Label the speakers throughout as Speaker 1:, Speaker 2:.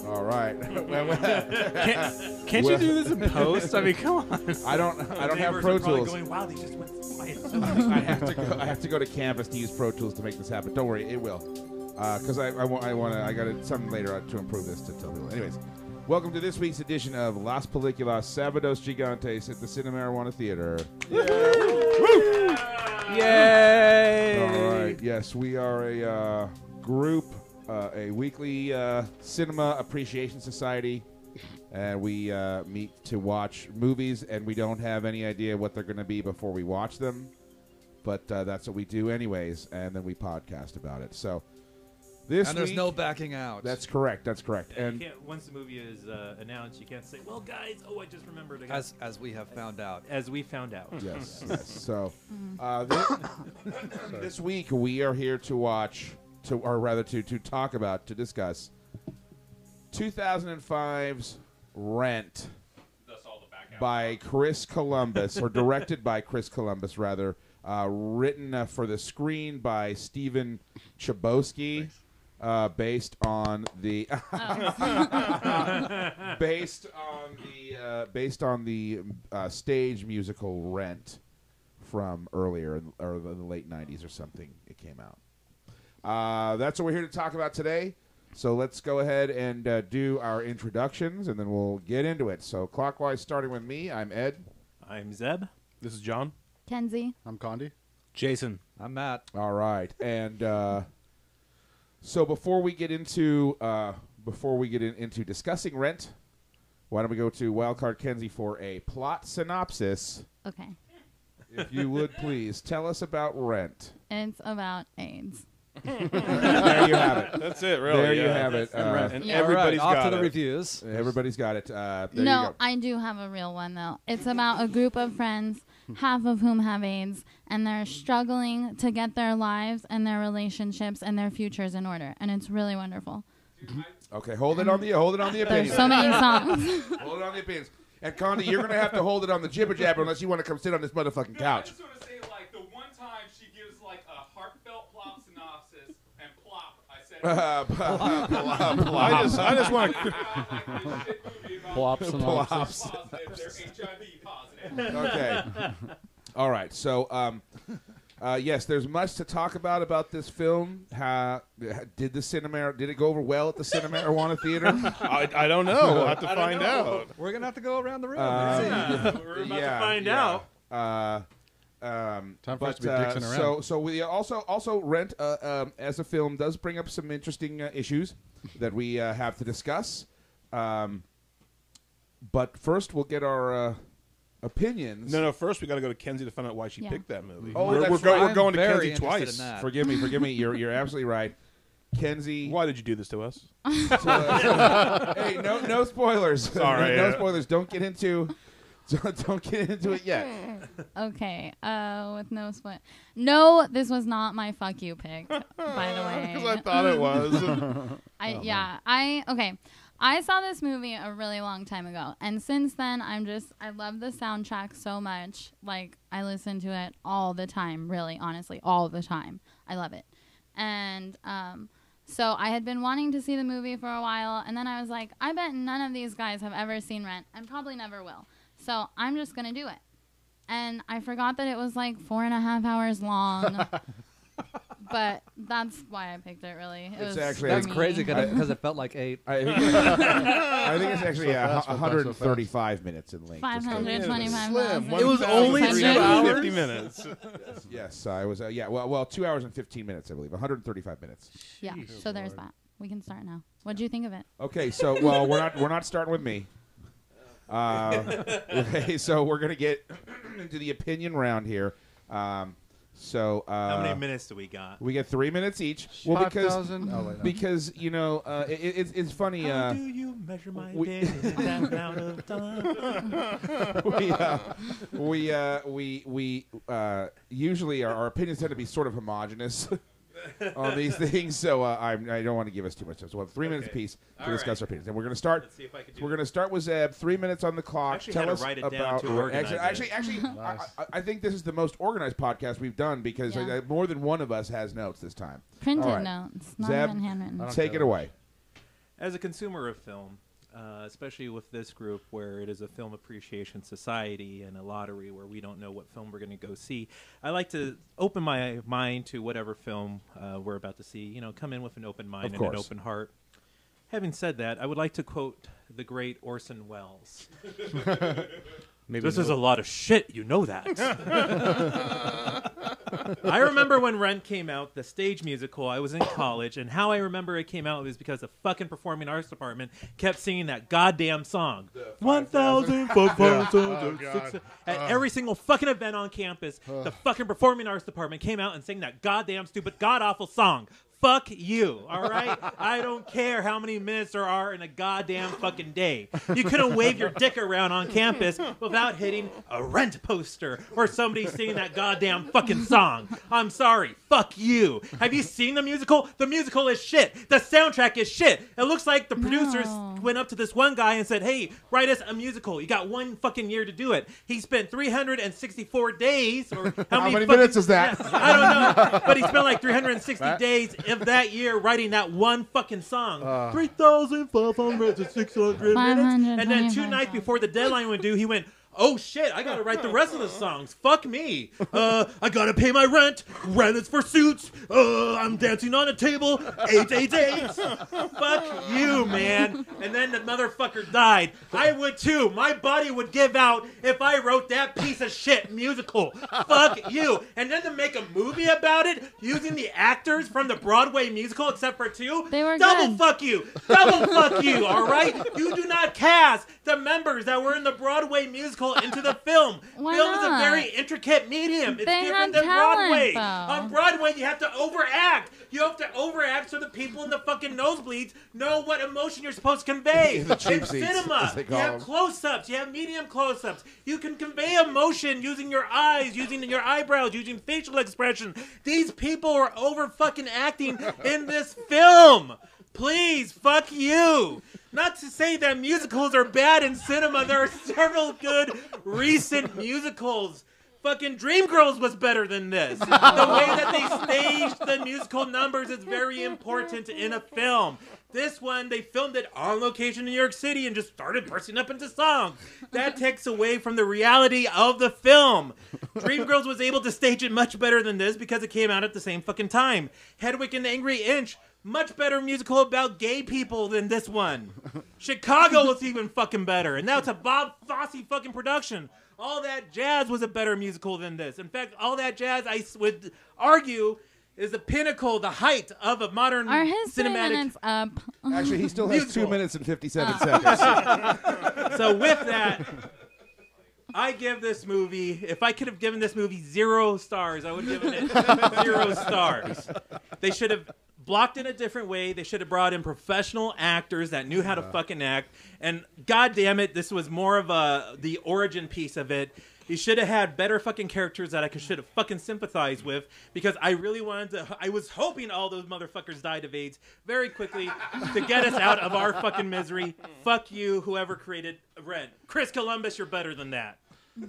Speaker 1: All right.
Speaker 2: Can't you do this in post? I mean, come on.
Speaker 1: I don't have Pro Tools.
Speaker 2: Going, wow, they just went quiet.
Speaker 1: I have to go to Canvas to use Pro Tools to make this happen. Don't worry, it will. Because I got something later to improve this to tell people. Anyways, welcome to this week's edition of Las Películas Sábados Gigantes at the Cinemarijuana Theatre.
Speaker 2: Yay!
Speaker 1: All right. Yes, we are a group, a weekly cinema appreciation society, and we meet to watch movies, and we don't have any idea what they're going to be before we watch them, but that's what we do anyways, and then we podcast about it. So this
Speaker 3: and there's
Speaker 1: week,
Speaker 3: no backing out.
Speaker 1: That's correct. That's correct. And
Speaker 4: you can't, once the movie is announced, you can't say, "Well, guys, I just remembered."
Speaker 3: As we have found out.
Speaker 4: As we found out.
Speaker 1: Yes. Yes. So this week we are here to watch, to talk about, to discuss 2005's Rent by Chris Columbus, or directed by Chris Columbus, rather. Written for the screen by Stephen Chbosky. Based on the stage musical Rent from earlier or the late 90s or something. It came out. That's what we're here to talk about today. So let's go ahead and do our introductions, and then we'll get into it. So clockwise, starting with me, I'm Ed.
Speaker 4: I'm Zeb.
Speaker 2: This is John.
Speaker 5: Kenzie.
Speaker 6: I'm Condi.
Speaker 2: Jason.
Speaker 3: I'm Matt.
Speaker 1: All right, and so before we get into discussing Rent, why don't we go to Wildcard Kenzie for a plot synopsis?
Speaker 5: Okay.
Speaker 1: If you would please tell us about Rent.
Speaker 5: It's about AIDS.
Speaker 1: There you have it.
Speaker 2: That's it, really.
Speaker 1: There you have it.
Speaker 2: And
Speaker 5: Yeah.
Speaker 2: everybody's
Speaker 3: All right,
Speaker 2: got
Speaker 3: off to the
Speaker 2: it.
Speaker 3: reviews.
Speaker 1: Everybody's got it. There you
Speaker 5: No,
Speaker 1: go.
Speaker 5: I do have a real one, though. It's about a group of friends, half of whom have AIDS, and they're struggling to get their lives and their relationships and their futures in order. And it's really wonderful.
Speaker 1: Okay, hold it on the opinions.
Speaker 5: There's so many songs.
Speaker 1: Hold it on the opinions. And Condi, you're gonna have to hold it on the jibber jabber unless you want to come sit on this motherfucking couch.
Speaker 7: I just want to say, like, the one time she gives, like, a heartfelt plot synopsis, and plop, I said...
Speaker 2: I just want to.
Speaker 6: Plop synopsis.
Speaker 1: Plops.
Speaker 7: They're HIV positive.
Speaker 1: Okay. All right. So, yes, there's much to talk about this film. Did it go over well at the Cinemarijuana Theatre?
Speaker 2: I don't know. We'll have to find out.
Speaker 3: We're going to have to go around the room.
Speaker 4: We're about to find out.
Speaker 6: Time for us to be dicking around.
Speaker 1: So we also Rent as a film does bring up some interesting issues that we have to discuss. But first, we'll get our opinions.
Speaker 2: No. First, we got to go to Kenzie to find out why she
Speaker 5: Yeah.
Speaker 2: picked that movie.
Speaker 1: Oh,
Speaker 2: we're
Speaker 1: that's
Speaker 2: going
Speaker 1: right.
Speaker 2: to
Speaker 3: Very
Speaker 2: Kenzie
Speaker 3: interested
Speaker 2: twice.
Speaker 3: in that.
Speaker 1: Forgive me. You're absolutely right. Kenzie.
Speaker 2: Why did you do this to us?
Speaker 1: Hey, no spoilers.
Speaker 2: Sorry.
Speaker 1: No spoilers. Don't get into it yet.
Speaker 5: Okay. With no split. No, this was not my fuck you pick, by the way.
Speaker 2: Because I thought it was.
Speaker 5: I saw this movie a really long time ago, and since then I love the soundtrack so much. Like, I listen to it all the time, really, honestly, all the time. I love it. And so I had been wanting to see the movie for a while, and then I was like, I bet none of these guys have ever seen Rent, and probably never will. So I'm just going to do it. And I forgot that it was like 4.5 hours long. But that's why I picked it, really.
Speaker 1: That's
Speaker 3: crazy because it felt like 8.
Speaker 1: I think it's actually 135 minutes in length.
Speaker 5: 525,000.
Speaker 2: It was only 2 hours, 50 minutes.
Speaker 1: Yes, I was. Well, 2 hours and 15 minutes, I believe. 135 minutes.
Speaker 5: Yeah. So there's that. We can start now. What do you think of it?
Speaker 1: Okay, so we're not starting with me. Okay, so we're gonna get into the opinion round here.
Speaker 4: How many minutes do we got?
Speaker 1: We get 3 minutes each. Well, because you know, it's funny.
Speaker 4: How do you measure my opinion in that amount of time?
Speaker 1: we usually our opinions tend to be sort of homogenous. on these things, so I don't want to give us too much time. So we'll have 3 minutes apiece to discuss our opinions, and we're going to start.
Speaker 4: Let's see if I can do
Speaker 1: We're going to start with Zeb. 3 minutes on the clock.
Speaker 4: Actually
Speaker 1: Tell
Speaker 4: had to
Speaker 1: us
Speaker 4: write it down
Speaker 1: about.
Speaker 4: to organize it.
Speaker 1: Actually,
Speaker 6: Nice.
Speaker 1: I think this is the most organized podcast we've done because
Speaker 5: Yeah.
Speaker 1: more than one of us has notes this time.
Speaker 5: Printed
Speaker 1: All right.
Speaker 5: notes, not
Speaker 1: Zeb,
Speaker 5: even handwritten.
Speaker 1: Take it away.
Speaker 4: As a consumer of film, especially with this group where it is a film appreciation society and a lottery where we don't know what film we're going to go see, I like to open my mind to whatever film we're about to see. You know, come in with an open mind and an open heart. Having said that, I would like to quote the great Orson Welles. This is a lot of shit, you know that. I remember when Rent came out, the stage musical. I was in college, and how I remember it came out was because the fucking performing arts department kept singing that goddamn song. 1,500 at every single fucking event on campus. The fucking performing arts department came out and sang that goddamn stupid god awful song. Fuck you, all right? I don't care how many minutes there are in a goddamn fucking day. You couldn't wave your dick around on campus without hitting a Rent poster or somebody singing that goddamn fucking song. I'm sorry. Fuck you. Have you seen the musical? The musical is shit. The soundtrack is shit. It looks like the producers went up to this one guy and said, hey, write us a musical. You got 1 fucking year to do it. He spent 364 days. Or how many
Speaker 1: minutes is that?
Speaker 4: Yeah, I don't know. But he spent like 360 days of that year writing that one fucking song. 3,500 to 600 minutes. And then 2 nights before the deadline would due, he went, oh shit, I gotta write the rest of the songs. Fuck me. I gotta pay my rent. Rent is for suits. I'm dancing on a table. 888. Fuck you, man. And then the motherfucker died. I would too. My body would give out if I wrote that piece of shit musical. Fuck you. And then to make a movie about it using the actors from the Broadway musical except for 2.
Speaker 5: They were
Speaker 4: double
Speaker 5: good.
Speaker 4: fuck you. Double fuck you, all right? You do not cast the members that were in the Broadway musical into the film.
Speaker 5: Why
Speaker 4: Film is a
Speaker 5: not?
Speaker 4: very intricate medium. It's
Speaker 5: They
Speaker 4: different
Speaker 5: had
Speaker 4: than
Speaker 5: talent,
Speaker 4: Broadway.
Speaker 5: though.
Speaker 4: On Broadway, you have to overact. You have to overact so the people in the fucking nosebleeds know what emotion you're supposed to convey.
Speaker 1: The cheap
Speaker 4: in
Speaker 1: seats,
Speaker 4: cinema,
Speaker 1: as they
Speaker 4: you
Speaker 1: call
Speaker 4: have
Speaker 1: them.
Speaker 4: close-ups. You have medium close-ups. You can convey emotion using your eyes, using your eyebrows, using facial expression. These people are over fucking acting in this film. Please, fuck you. Not to say that musicals are bad in cinema. There are several good recent musicals. Fucking Dreamgirls was better than this. The way that they staged the musical numbers is very important in a film. This one, they filmed it on location in New York City and just started bursting up into song. That takes away from the reality of the film. Dreamgirls was able to stage it much better than this because it came out at the same fucking time. Hedwig and the Angry Inch, much better musical about gay people than this one. Chicago was even fucking better. And now it's a Bob Fosse fucking production. All That Jazz was a better musical than this. In fact, All That Jazz, I would argue, is the pinnacle, the height of a modern
Speaker 5: Are his 3
Speaker 4: cinematic.
Speaker 5: minutes up?
Speaker 1: Actually, he still has
Speaker 4: Musical.
Speaker 1: 2 minutes and 57 seconds.
Speaker 4: So with that, I give this movie, if I could have given this movie 0 stars, I would have given it 0 stars. They should have blocked in a different way. They should have brought in professional actors that knew how to fucking act. And god damn it, this was more of the origin piece of it. You should have had better fucking characters that I should have fucking sympathized with, because I really wanted to. I was hoping all those motherfuckers died of AIDS very quickly to get us out of our fucking misery. Fuck you, whoever created Rent. Chris Columbus, you're better than that.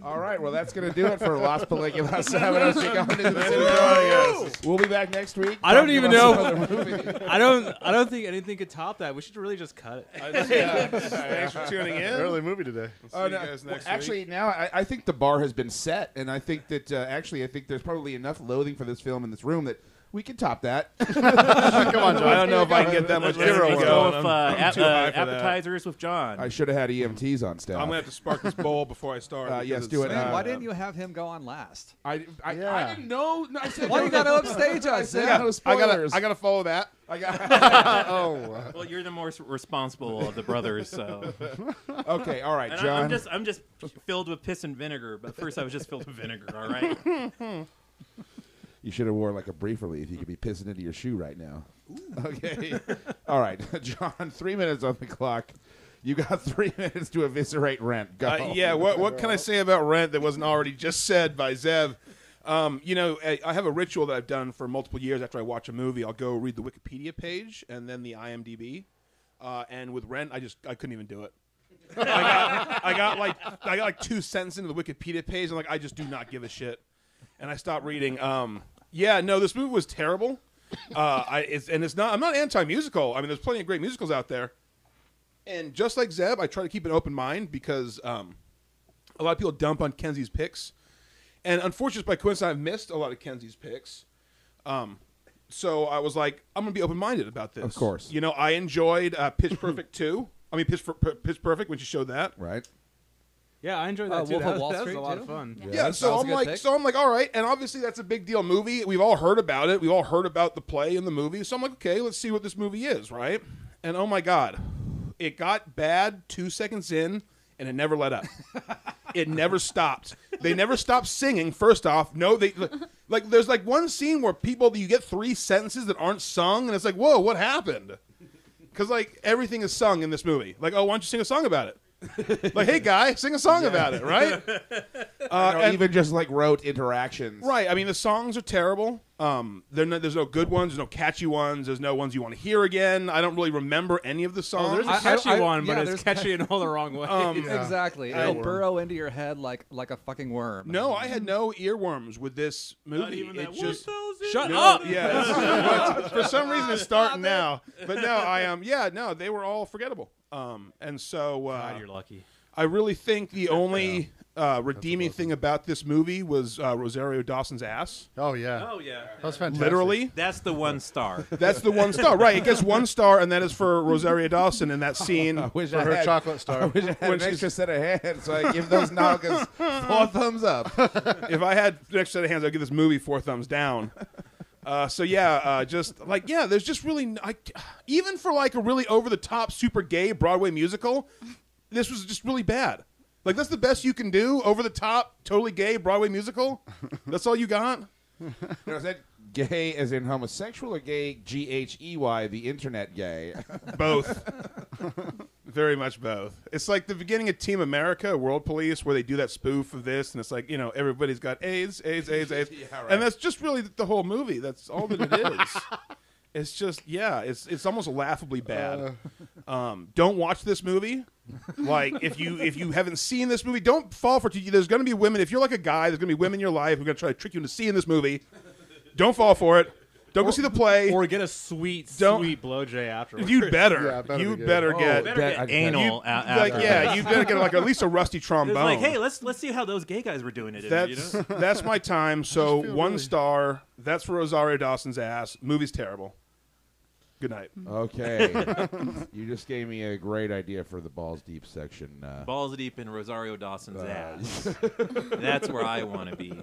Speaker 1: All right, well, that's going to do it for Las Películas Sábados Gigantes. We'll be back next week.
Speaker 8: I don't
Speaker 1: talking
Speaker 8: even
Speaker 1: about
Speaker 8: know.
Speaker 1: some other movie.
Speaker 8: I don't think anything could top that. We should really just cut it.
Speaker 2: Thanks for tuning in.
Speaker 6: Early movie today.
Speaker 2: See you guys next
Speaker 1: Actually,
Speaker 2: week.
Speaker 1: now I think the bar has been set, and I think that I think there's probably enough loathing for this film in this room that we can top that.
Speaker 6: Come on, John.
Speaker 2: I don't know if I can get that much
Speaker 6: Let's
Speaker 2: energy
Speaker 4: Go
Speaker 2: going.
Speaker 4: with
Speaker 2: I'm too high for that.
Speaker 4: appetizers with John.
Speaker 1: I should have had EMTs on staff.
Speaker 2: I'm gonna have to spark this bowl before I start. because
Speaker 1: yes,
Speaker 2: it's
Speaker 1: do it.
Speaker 2: so-
Speaker 3: Why didn't you have him go on last?
Speaker 1: I
Speaker 6: Yeah.
Speaker 1: didn't know. No, I said
Speaker 3: Why you gotta upstage
Speaker 1: I
Speaker 3: us?
Speaker 1: said
Speaker 3: Yeah.
Speaker 1: no
Speaker 2: I
Speaker 1: spoilers.
Speaker 2: gotta follow that.
Speaker 6: Oh.
Speaker 4: Well, you're the more responsible of the brothers, so.
Speaker 1: Okay, all right,
Speaker 4: And
Speaker 1: John.
Speaker 4: I'm just filled with piss and vinegar. But first, I was just filled with vinegar. All right.
Speaker 1: You should have worn like a brief relief. You could be pissing into your shoe right now. Okay. All right, John. 3 minutes on the clock. You got 3 minutes to eviscerate Rent. Go.
Speaker 2: Yeah. What can I say about Rent that wasn't already just said by Zev? I have a ritual that I've done for multiple years. After I watch a movie, I'll go read the Wikipedia page and then the IMDb. And with Rent, I couldn't even do it. I got like 2 sentences into the Wikipedia page, and I just do not give a shit, and I stopped reading. This movie was terrible. It's not. I'm not anti-musical. I mean, there's plenty of great musicals out there, and just like Zeb, I try to keep an open mind because a lot of people dump on Kenzie's picks. And unfortunately, by coincidence, I've missed a lot of Kenzie's picks. So I was like, I'm going to be open-minded about this.
Speaker 1: Of course.
Speaker 2: I enjoyed Pitch Perfect 2. I mean, Pitch Perfect when she showed that.
Speaker 1: Right.
Speaker 8: Yeah, I enjoyed that too.
Speaker 3: Wolf of
Speaker 8: That
Speaker 3: Wall
Speaker 8: was
Speaker 3: Street
Speaker 8: a lot
Speaker 3: too?
Speaker 8: of fun.
Speaker 2: Yeah, so I'm like, all right. And obviously, that's a big deal movie. We've all heard about it. We've all heard about the play and the movie. So I'm like, okay, let's see what this movie is, right? And oh my God, it got bad 2 seconds in, and it never let up. It never stopped. They never stopped singing. First off, no, there's one scene where you get 3 sentences that aren't sung, and it's like, whoa, what happened? Because everything is sung in this movie. Why don't you sing a song about it? Hey guy, sing a song about it, right?
Speaker 1: And even just wrote interactions,
Speaker 2: right? I mean, the songs are terrible. There's no good ones. There's no catchy ones. There's no ones you want to hear again. I don't really remember any of the songs.
Speaker 8: Oh, there's a catchy one, but
Speaker 3: yeah,
Speaker 8: it's catchy in all the wrong ways.
Speaker 3: Exactly. It'll burrow into your head like a fucking worm.
Speaker 2: No, I had no earworms with this movie.
Speaker 4: Not even that
Speaker 2: just
Speaker 8: shut up.
Speaker 2: Yeah, for some reason it's starting now. But no, I am. They were all forgettable. And so
Speaker 4: God, you're lucky.
Speaker 2: I really think the only redeeming thing about this movie was Rosario Dawson's ass.
Speaker 6: Oh yeah.
Speaker 4: Oh yeah.
Speaker 6: That was fantastic.
Speaker 2: Literally.
Speaker 4: That's the 1 star.
Speaker 2: That's the 1 star. Right. It gets 1 star, and that is for Rosario Dawson in that scene.
Speaker 1: Wish
Speaker 6: For
Speaker 1: I
Speaker 6: her
Speaker 1: had-
Speaker 6: chocolate star.
Speaker 1: I wish I had an extra set of hands, so I give those noggins 4 thumbs up.
Speaker 2: If I had an extra set of hands, I'd give this movie 4 thumbs down. There's just really, even for a really over-the-top, super gay Broadway musical, this was just really bad. That's the best you can do, over-the-top, totally gay Broadway musical? That's all you got?
Speaker 1: Is that gay as in homosexual or gay, G-H-E-Y, the internet gay?
Speaker 2: Both. Very much both. It's like the beginning of Team America, World Police, where they do that spoof of this, and it's like, everybody's got AIDS.
Speaker 1: Yeah, right.
Speaker 2: And that's just really the whole movie. That's all that it is. It's just, it's almost laughably bad. Don't watch this movie. If you haven't seen this movie, don't fall for it. There's going to be women. If you're like a guy, there's going to be women in your life who are going to try to trick you into seeing this movie. Don't fall for it. Don't go see the play.
Speaker 8: Or get a sweet blowjay afterwards.
Speaker 2: You'd better.
Speaker 6: Yeah, it better
Speaker 2: you
Speaker 6: be good.
Speaker 2: better get.
Speaker 4: Better get anal.
Speaker 2: You better get at least a rusty
Speaker 4: It's
Speaker 2: trombone.
Speaker 4: like, hey, let's see how those gay guys were doing it.
Speaker 2: That's my time. So 1 star. That's for Rosario Dawson's ass. Movie's terrible. Good night.
Speaker 1: Okay. You just gave me a great idea for the Balls Deep section.
Speaker 4: Balls deep in Rosario Dawson's ass. That's where I want to be.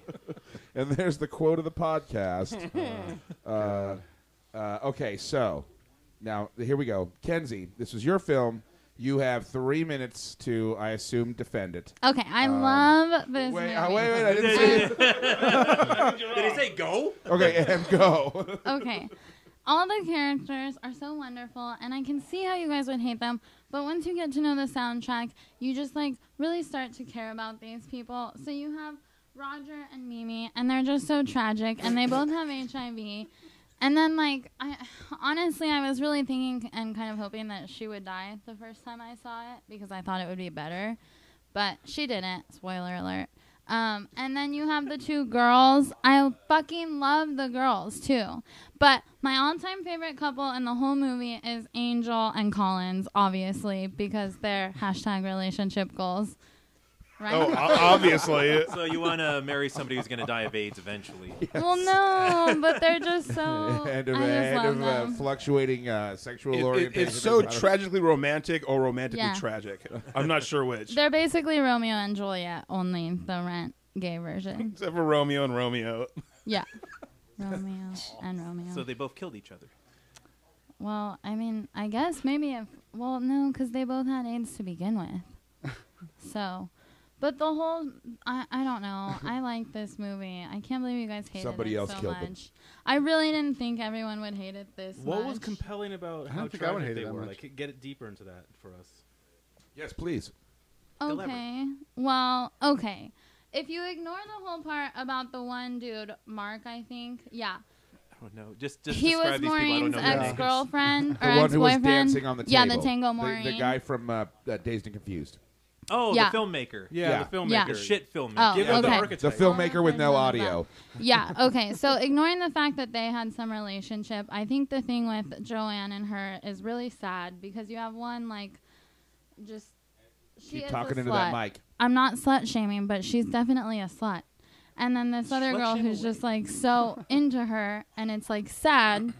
Speaker 1: And there's the quote of the podcast. Okay, so now here we go. Kenzie, this was your film. You have 3 minutes to, I assume, defend it.
Speaker 5: Okay, I love this
Speaker 1: Wait,
Speaker 5: movie.
Speaker 1: I didn't say it.
Speaker 4: Did he say go?
Speaker 1: Okay, and go.
Speaker 5: Okay. All the characters are so wonderful, and I can see how you guys would hate them, but once you get to know the soundtrack, you just, really start to care about these people. So you have Roger and Mimi, and they're just so tragic, and they both have HIV. And then, honestly, I was really thinking and kind of hoping that she would die the first time I saw it, because I thought it would be better. But she didn't. Spoiler alert. And then you have the 2 girls. I fucking love the girls, too. But my all-time favorite couple in the whole movie is Angel and Collins, obviously, because they're #relationship goals. Right?
Speaker 2: Oh, obviously.
Speaker 4: So you want to marry somebody who's going to die of AIDS eventually?
Speaker 5: Well, no, but they're just so...
Speaker 1: And
Speaker 5: I just love them.
Speaker 1: fluctuating sexual orientation.
Speaker 2: It's so tragically romantic or romantically
Speaker 5: Yeah.
Speaker 2: tragic. I'm not sure which.
Speaker 5: They're basically Romeo and Juliet, only the Rent gay version.
Speaker 2: Except for Romeo and Romeo.
Speaker 5: Yeah. Romeo and Romeo.
Speaker 4: So they both killed each other.
Speaker 5: Well, I mean, I guess maybe if... Well, no, because they both had AIDS to begin with. So... But the whole... I don't know. I like this movie. I can't believe you guys hated
Speaker 1: Somebody
Speaker 5: it
Speaker 1: else
Speaker 5: so
Speaker 1: killed
Speaker 5: much.
Speaker 1: them.
Speaker 5: I really didn't think everyone would hate it this much.
Speaker 8: What was compelling about
Speaker 6: I
Speaker 8: how
Speaker 6: don't think I would
Speaker 8: tragic
Speaker 6: hate it
Speaker 8: they
Speaker 6: that
Speaker 8: were?
Speaker 6: much.
Speaker 8: Get it deeper into that for us.
Speaker 1: Yes, please.
Speaker 5: Okay. Well, okay. if you ignore the whole part about the one dude, Mark, I think, yeah.
Speaker 4: I don't know. Just
Speaker 5: He was
Speaker 4: describe these people. I don't
Speaker 5: Maureen's
Speaker 4: know their names.
Speaker 5: ex-girlfriend
Speaker 1: The
Speaker 5: or
Speaker 1: one who was
Speaker 5: ex-boyfriend.
Speaker 1: dancing on the table.
Speaker 5: Yeah, the Tango Maureen.
Speaker 1: The guy from Dazed and Confused.
Speaker 4: Oh,
Speaker 5: Yeah.
Speaker 4: the filmmaker.
Speaker 1: Yeah.
Speaker 8: the filmmaker.
Speaker 5: Yeah.
Speaker 4: The shit filmmaker.
Speaker 5: Oh,
Speaker 8: Give them the
Speaker 5: okay.
Speaker 8: archetype.
Speaker 1: The filmmaker with no
Speaker 5: Oh,
Speaker 1: audio.
Speaker 5: Yeah, okay. So ignoring the fact that they had some relationship, I think the thing with Joanne and her is really sad because you have one, like, just... She
Speaker 1: Keep
Speaker 5: is
Speaker 1: talking
Speaker 5: a
Speaker 1: into
Speaker 5: slut.
Speaker 1: that mic.
Speaker 5: I'm not slut-shaming, but she's definitely a slut. And then this other girl
Speaker 4: Slut-shame
Speaker 5: who's
Speaker 4: away.
Speaker 5: just, like, so into her, and it's, like, sad.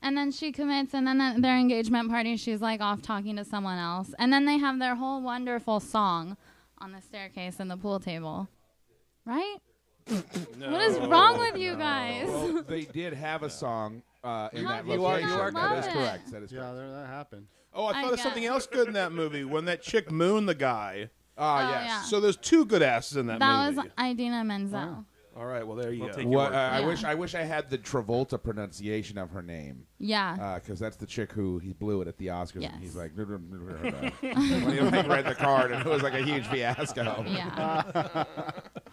Speaker 5: And then she commits, and then at their engagement party, she's, like, off talking to someone else. And then they have their whole wonderful song on the staircase and the pool table. Right? What is wrong with you guys?
Speaker 1: Well, they did have a song in
Speaker 5: How
Speaker 1: that
Speaker 5: did
Speaker 1: location.
Speaker 5: you not
Speaker 1: That
Speaker 5: love
Speaker 1: is
Speaker 5: it?
Speaker 1: correct. That is
Speaker 6: Yeah,
Speaker 1: correct.
Speaker 6: that happened.
Speaker 2: Oh, I
Speaker 5: I
Speaker 2: thought of something
Speaker 5: guess.
Speaker 2: else good in that movie when that chick mooned the guy.
Speaker 1: Ah,
Speaker 5: Oh,
Speaker 1: yes.
Speaker 5: yeah.
Speaker 2: So there's two good asses in that
Speaker 5: That
Speaker 2: movie.
Speaker 5: was Idina Menzel.
Speaker 2: All right, well there you
Speaker 4: We'll
Speaker 2: go.
Speaker 4: take your
Speaker 1: What,
Speaker 4: word for
Speaker 1: I
Speaker 5: it.
Speaker 1: wish I had the Travolta pronunciation of her name
Speaker 5: Yeah.
Speaker 1: because that's the chick who he blew it at the Oscars
Speaker 5: Yes.
Speaker 1: and he's like when he like, read the card and it was like a huge fiasco.
Speaker 5: Yeah.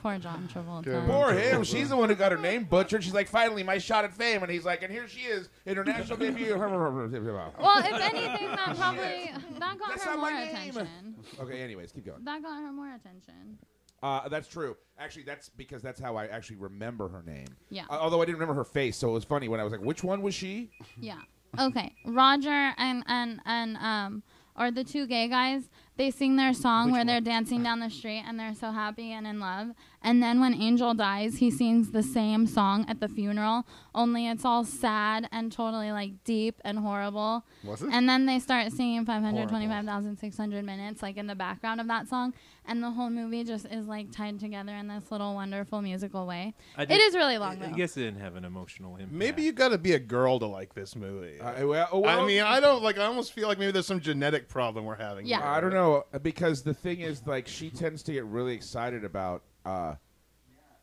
Speaker 5: Poor John Travolta.
Speaker 1: Poor him. She's the one who got her name butchered. She's like, finally, my shot at fame. And he's like, and here she is, international debut.
Speaker 5: Well, if anything, that probably that got
Speaker 1: That's
Speaker 5: her
Speaker 1: not
Speaker 5: more
Speaker 1: my name.
Speaker 5: attention.
Speaker 1: Okay, anyways, keep going.
Speaker 5: That got her more attention.
Speaker 1: That's true. Actually, that's because that's how I actually remember her name.
Speaker 5: Yeah.
Speaker 1: Although I didn't remember her face, so it was funny when I was like, which one was she?
Speaker 5: Yeah. Okay. Roger and or the two gay guys, they sing their song where they're dancing down the street and they're so happy and in love. And then when Angel dies, he sings the same song at the funeral, only it's all sad and totally like deep and horrible.
Speaker 6: Was it?
Speaker 5: And then they start singing 525,600 minutes like in the background of that song, and the whole movie just is like tied together in this little wonderful musical way. It is really long though.
Speaker 4: I guess it didn't have an emotional impact.
Speaker 2: Maybe you got to be a girl to like this movie.
Speaker 1: Well,
Speaker 2: I mean, I don't like. I almost feel like maybe there's some genetic problem we're having.
Speaker 5: Yeah.
Speaker 2: here.
Speaker 1: I don't know because the thing is, like, she tends to get really excited about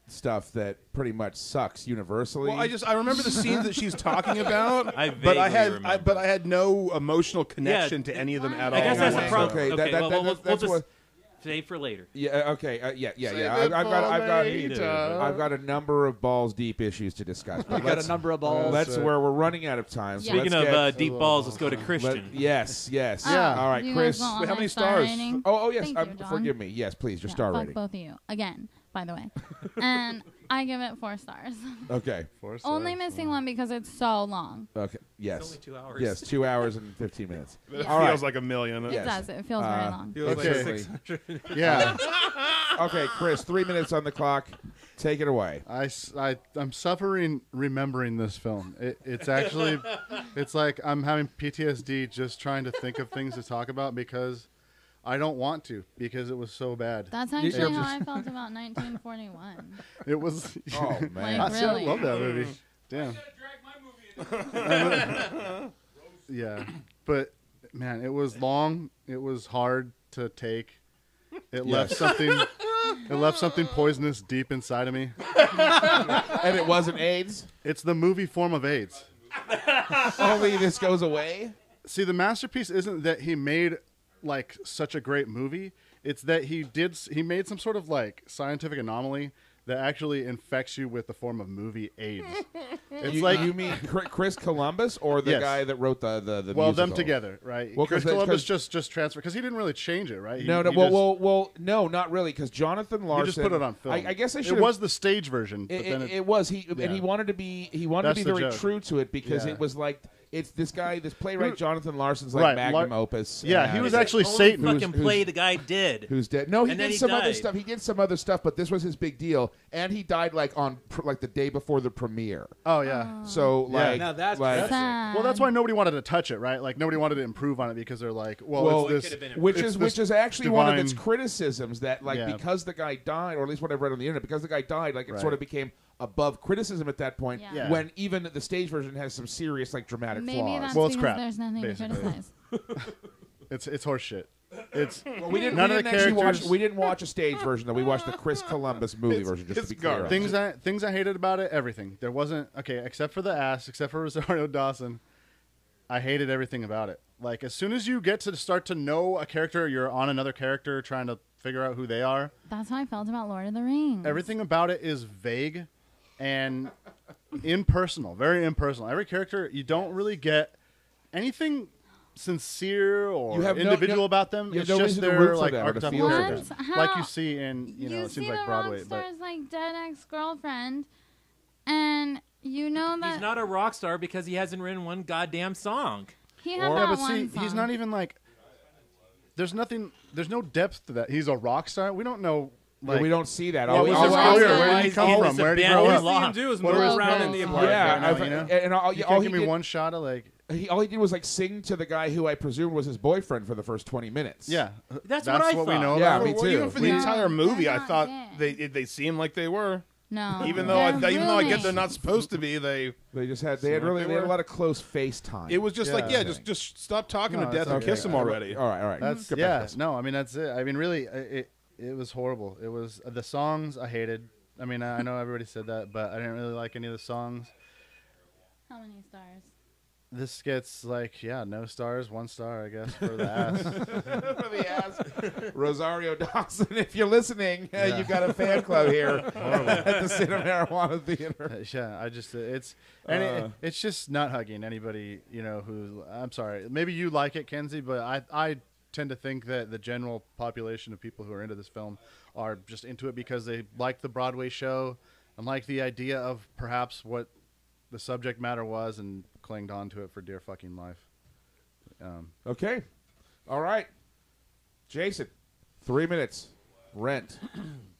Speaker 1: stuff that pretty much sucks universally.
Speaker 2: Well, I remember the scenes that she's talking about,
Speaker 4: I
Speaker 2: but I
Speaker 4: vaguely remember.
Speaker 2: had no emotional connection to any of them at all.
Speaker 4: I guess that's the
Speaker 1: Okay,
Speaker 4: problem.
Speaker 1: okay,
Speaker 4: Okay,
Speaker 1: that-
Speaker 4: we'll
Speaker 1: that's
Speaker 4: just
Speaker 1: what-
Speaker 4: save for later.
Speaker 1: Yeah. Okay. Yeah.
Speaker 6: Save it
Speaker 1: I've got
Speaker 6: later.
Speaker 1: I've got a number of balls deep issues to discuss. But
Speaker 3: We got
Speaker 1: let's-
Speaker 3: a number of balls.
Speaker 1: That's where we're running out of time. So
Speaker 5: Yeah.
Speaker 4: Speaking
Speaker 1: let's
Speaker 4: of
Speaker 1: get,
Speaker 4: deep balls, let's go to
Speaker 1: let-
Speaker 4: Christian.
Speaker 1: yes.
Speaker 6: Yeah.
Speaker 1: All right,
Speaker 5: You
Speaker 1: Chris.
Speaker 5: guys want
Speaker 2: Wait, how
Speaker 5: my
Speaker 2: many
Speaker 5: star
Speaker 2: stars?
Speaker 5: rating?
Speaker 1: Oh yes.
Speaker 5: Thank you, John.
Speaker 1: Forgive me. Yes, please. Your star
Speaker 5: fuck
Speaker 1: rating.
Speaker 5: both of you again, by the way. And I give it 4 stars.
Speaker 1: Okay.
Speaker 5: Only missing one because it's so long.
Speaker 1: Okay. Yes.
Speaker 4: It's only 2 hours.
Speaker 1: Yes. 2 hours and 15 minutes.
Speaker 2: It
Speaker 5: Yeah.
Speaker 1: All right.
Speaker 2: feels like a million.
Speaker 1: Yes.
Speaker 5: It does. It feels very long.
Speaker 4: It was
Speaker 6: Okay.
Speaker 4: like 600.
Speaker 6: Yeah.
Speaker 1: Okay, Chris. 3 minutes on the clock. Take it away.
Speaker 6: I'm suffering remembering this film. It's actually, it's like I'm having PTSD just trying to think of things to talk about because I don't want to because it was so bad.
Speaker 5: That's actually how I felt about 1941.
Speaker 6: It was.
Speaker 1: Oh man.
Speaker 5: Like,
Speaker 6: I
Speaker 5: really?
Speaker 6: love that movie. Damn.
Speaker 7: Gotta drag my movie into
Speaker 6: Yeah, but man, it was long. It was hard to take. It left
Speaker 1: Yes.
Speaker 6: something. It left something poisonous deep inside of me.
Speaker 1: And it wasn't AIDS.
Speaker 6: It's the movie form of AIDS.
Speaker 1: Only this goes away.
Speaker 6: See, the masterpiece isn't that he made like such a great movie. It's that he made some sort of like scientific anomaly that actually infects you with the form of movie AIDS. It's like
Speaker 1: you mean Chris Columbus or the
Speaker 6: Yes.
Speaker 1: guy that wrote the
Speaker 6: well,
Speaker 1: musical?
Speaker 6: them together, right?
Speaker 1: Well,
Speaker 6: Chris
Speaker 1: 'cause
Speaker 6: Columbus
Speaker 1: because-
Speaker 6: just transferred because he didn't really change it, right? He-
Speaker 1: No,
Speaker 6: he just-
Speaker 1: no, not really, because Jonathan Larson.
Speaker 6: He just put it on film.
Speaker 1: I guess I should.
Speaker 6: It was the stage version, but then
Speaker 1: It was he,
Speaker 6: yeah.
Speaker 1: and he wanted to be. He wanted
Speaker 6: That's
Speaker 1: to be
Speaker 6: the
Speaker 1: very
Speaker 6: joke.
Speaker 1: true to it because
Speaker 6: Yeah.
Speaker 1: it was like it's this guy, this playwright Jonathan Larson's like
Speaker 6: Right,
Speaker 1: magnum opus.
Speaker 6: yeah,
Speaker 1: and
Speaker 6: he was
Speaker 4: It's the
Speaker 6: actually
Speaker 4: only
Speaker 6: Satan.
Speaker 4: fucking
Speaker 1: Who's-
Speaker 4: play the guy did.
Speaker 1: Who's dead? No, he
Speaker 4: And then
Speaker 1: did
Speaker 4: he
Speaker 1: some other
Speaker 4: died.
Speaker 1: stuff. He did some other stuff, but this was his big deal, and he died like on like the day before the premiere.
Speaker 6: Oh yeah.
Speaker 1: So
Speaker 6: Yeah.
Speaker 1: like,
Speaker 8: Now that's
Speaker 1: like,
Speaker 5: Sad.
Speaker 6: Well, that's why nobody wanted to touch it, right? Like nobody wanted to improve on it because they're like, well,
Speaker 1: Well,
Speaker 6: it's
Speaker 4: it could've
Speaker 6: this,
Speaker 4: been
Speaker 1: which
Speaker 6: it's
Speaker 1: is
Speaker 6: this
Speaker 1: which is actually one of its
Speaker 6: divine-
Speaker 1: criticisms that like
Speaker 6: Yeah.
Speaker 1: because the guy died, or at least what I've read on the internet, because the guy died, like it
Speaker 6: Right.
Speaker 1: sort of became above criticism at that point.
Speaker 5: Yeah.
Speaker 6: Yeah.
Speaker 1: When even the stage version has some serious like dramatic
Speaker 5: Maybe
Speaker 1: flaws.
Speaker 5: that's
Speaker 6: Well, it's
Speaker 5: because
Speaker 6: crap,
Speaker 5: there's nothing
Speaker 6: basically.
Speaker 5: to criticize.
Speaker 6: It's horse shit. It's
Speaker 1: Well, we didn't,
Speaker 6: none
Speaker 1: we
Speaker 6: of the
Speaker 1: didn't actually watch.
Speaker 6: characters.
Speaker 1: We didn't watch a stage version though. We watched the Chris Columbus movie version. Just
Speaker 2: it's
Speaker 1: to be clear.
Speaker 2: garbage.
Speaker 1: on it.
Speaker 6: things I hated about it. Everything. There wasn't okay except for the ass, except for Rosario Dawson. I hated everything about it. Like as soon as you get to start to know a character, you're on another character trying to figure out who they are.
Speaker 5: That's how I felt about Lord of the Rings.
Speaker 6: Everything about it is vague and impersonal, very impersonal. Every character, you don't really get anything sincere or individual about them. It's just their like archetypal characters, like you see in it seems like Broadway.
Speaker 5: You see the rock star's like dead ex-girlfriend, and you know that
Speaker 4: he's not a rock star because he hasn't written one goddamn song.
Speaker 5: He had that
Speaker 6: but
Speaker 5: one
Speaker 6: see,
Speaker 5: song.
Speaker 6: he's not even like. There's no depth to that. He's a rock star. We don't know. Like,
Speaker 1: we don't see that.
Speaker 6: What was his career? Where did he come from? Where did he grow up?
Speaker 8: All you see him do is move around in the apartment.
Speaker 1: Yeah,
Speaker 6: you can't give me one shot of like.
Speaker 1: All he did was like sing to the guy who I presume was his boyfriend for the first 20 minutes.
Speaker 6: Yeah,
Speaker 4: that's what I
Speaker 6: we
Speaker 4: thought.
Speaker 6: know.
Speaker 1: Yeah,
Speaker 6: about.
Speaker 1: me too.
Speaker 2: Even for the entire movie, I
Speaker 5: not
Speaker 2: thought
Speaker 5: gay.
Speaker 2: they seemed like they were.
Speaker 5: No.
Speaker 2: Even though I get they're not supposed to be, they
Speaker 1: had a lot of close face time.
Speaker 2: It was just just stop talking to death and kiss him already.
Speaker 1: All right.
Speaker 6: That's no. I mean that's it. I mean really, it was horrible. It was the songs I hated. I mean I know everybody said that, but I didn't really like any of the songs.
Speaker 5: How many stars?
Speaker 6: This gets like no stars, 1 star I guess for the ass.
Speaker 1: For the ass. Rosario Dawson, if you're listening, you've got a fan club here at the Cinemarijuana Theatre.
Speaker 6: Yeah, I just it's just not hugging anybody who I'm sorry. Maybe you like it, Kenzie, but I tend to think that the general population of people who are into this film are just into it because they like the Broadway show and like the idea of perhaps what the subject matter was and clinged on to it for dear fucking life.
Speaker 1: Okay. All right. Jason, 3 minutes. Rent.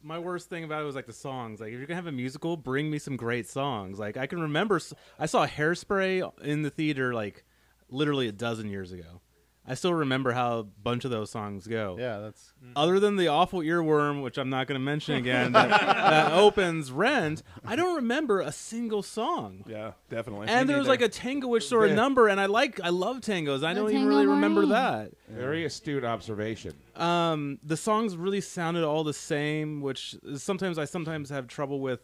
Speaker 8: My worst thing about it was like the songs. Like if you're gonna have a musical, bring me some great songs. Like I can remember, I saw Hairspray in the theater like literally a dozen years ago. I still remember how a bunch of those songs go.
Speaker 6: Yeah, that's
Speaker 8: other than the awful earworm, which I'm not going to mention again, that opens Rent. I don't remember a single song.
Speaker 2: Yeah, definitely.
Speaker 8: And there's like a tango-ish sort of number, and I love tangos. I don't even really remember that.
Speaker 1: Very astute observation.
Speaker 8: The songs really sounded all the same, which sometimes I have trouble with.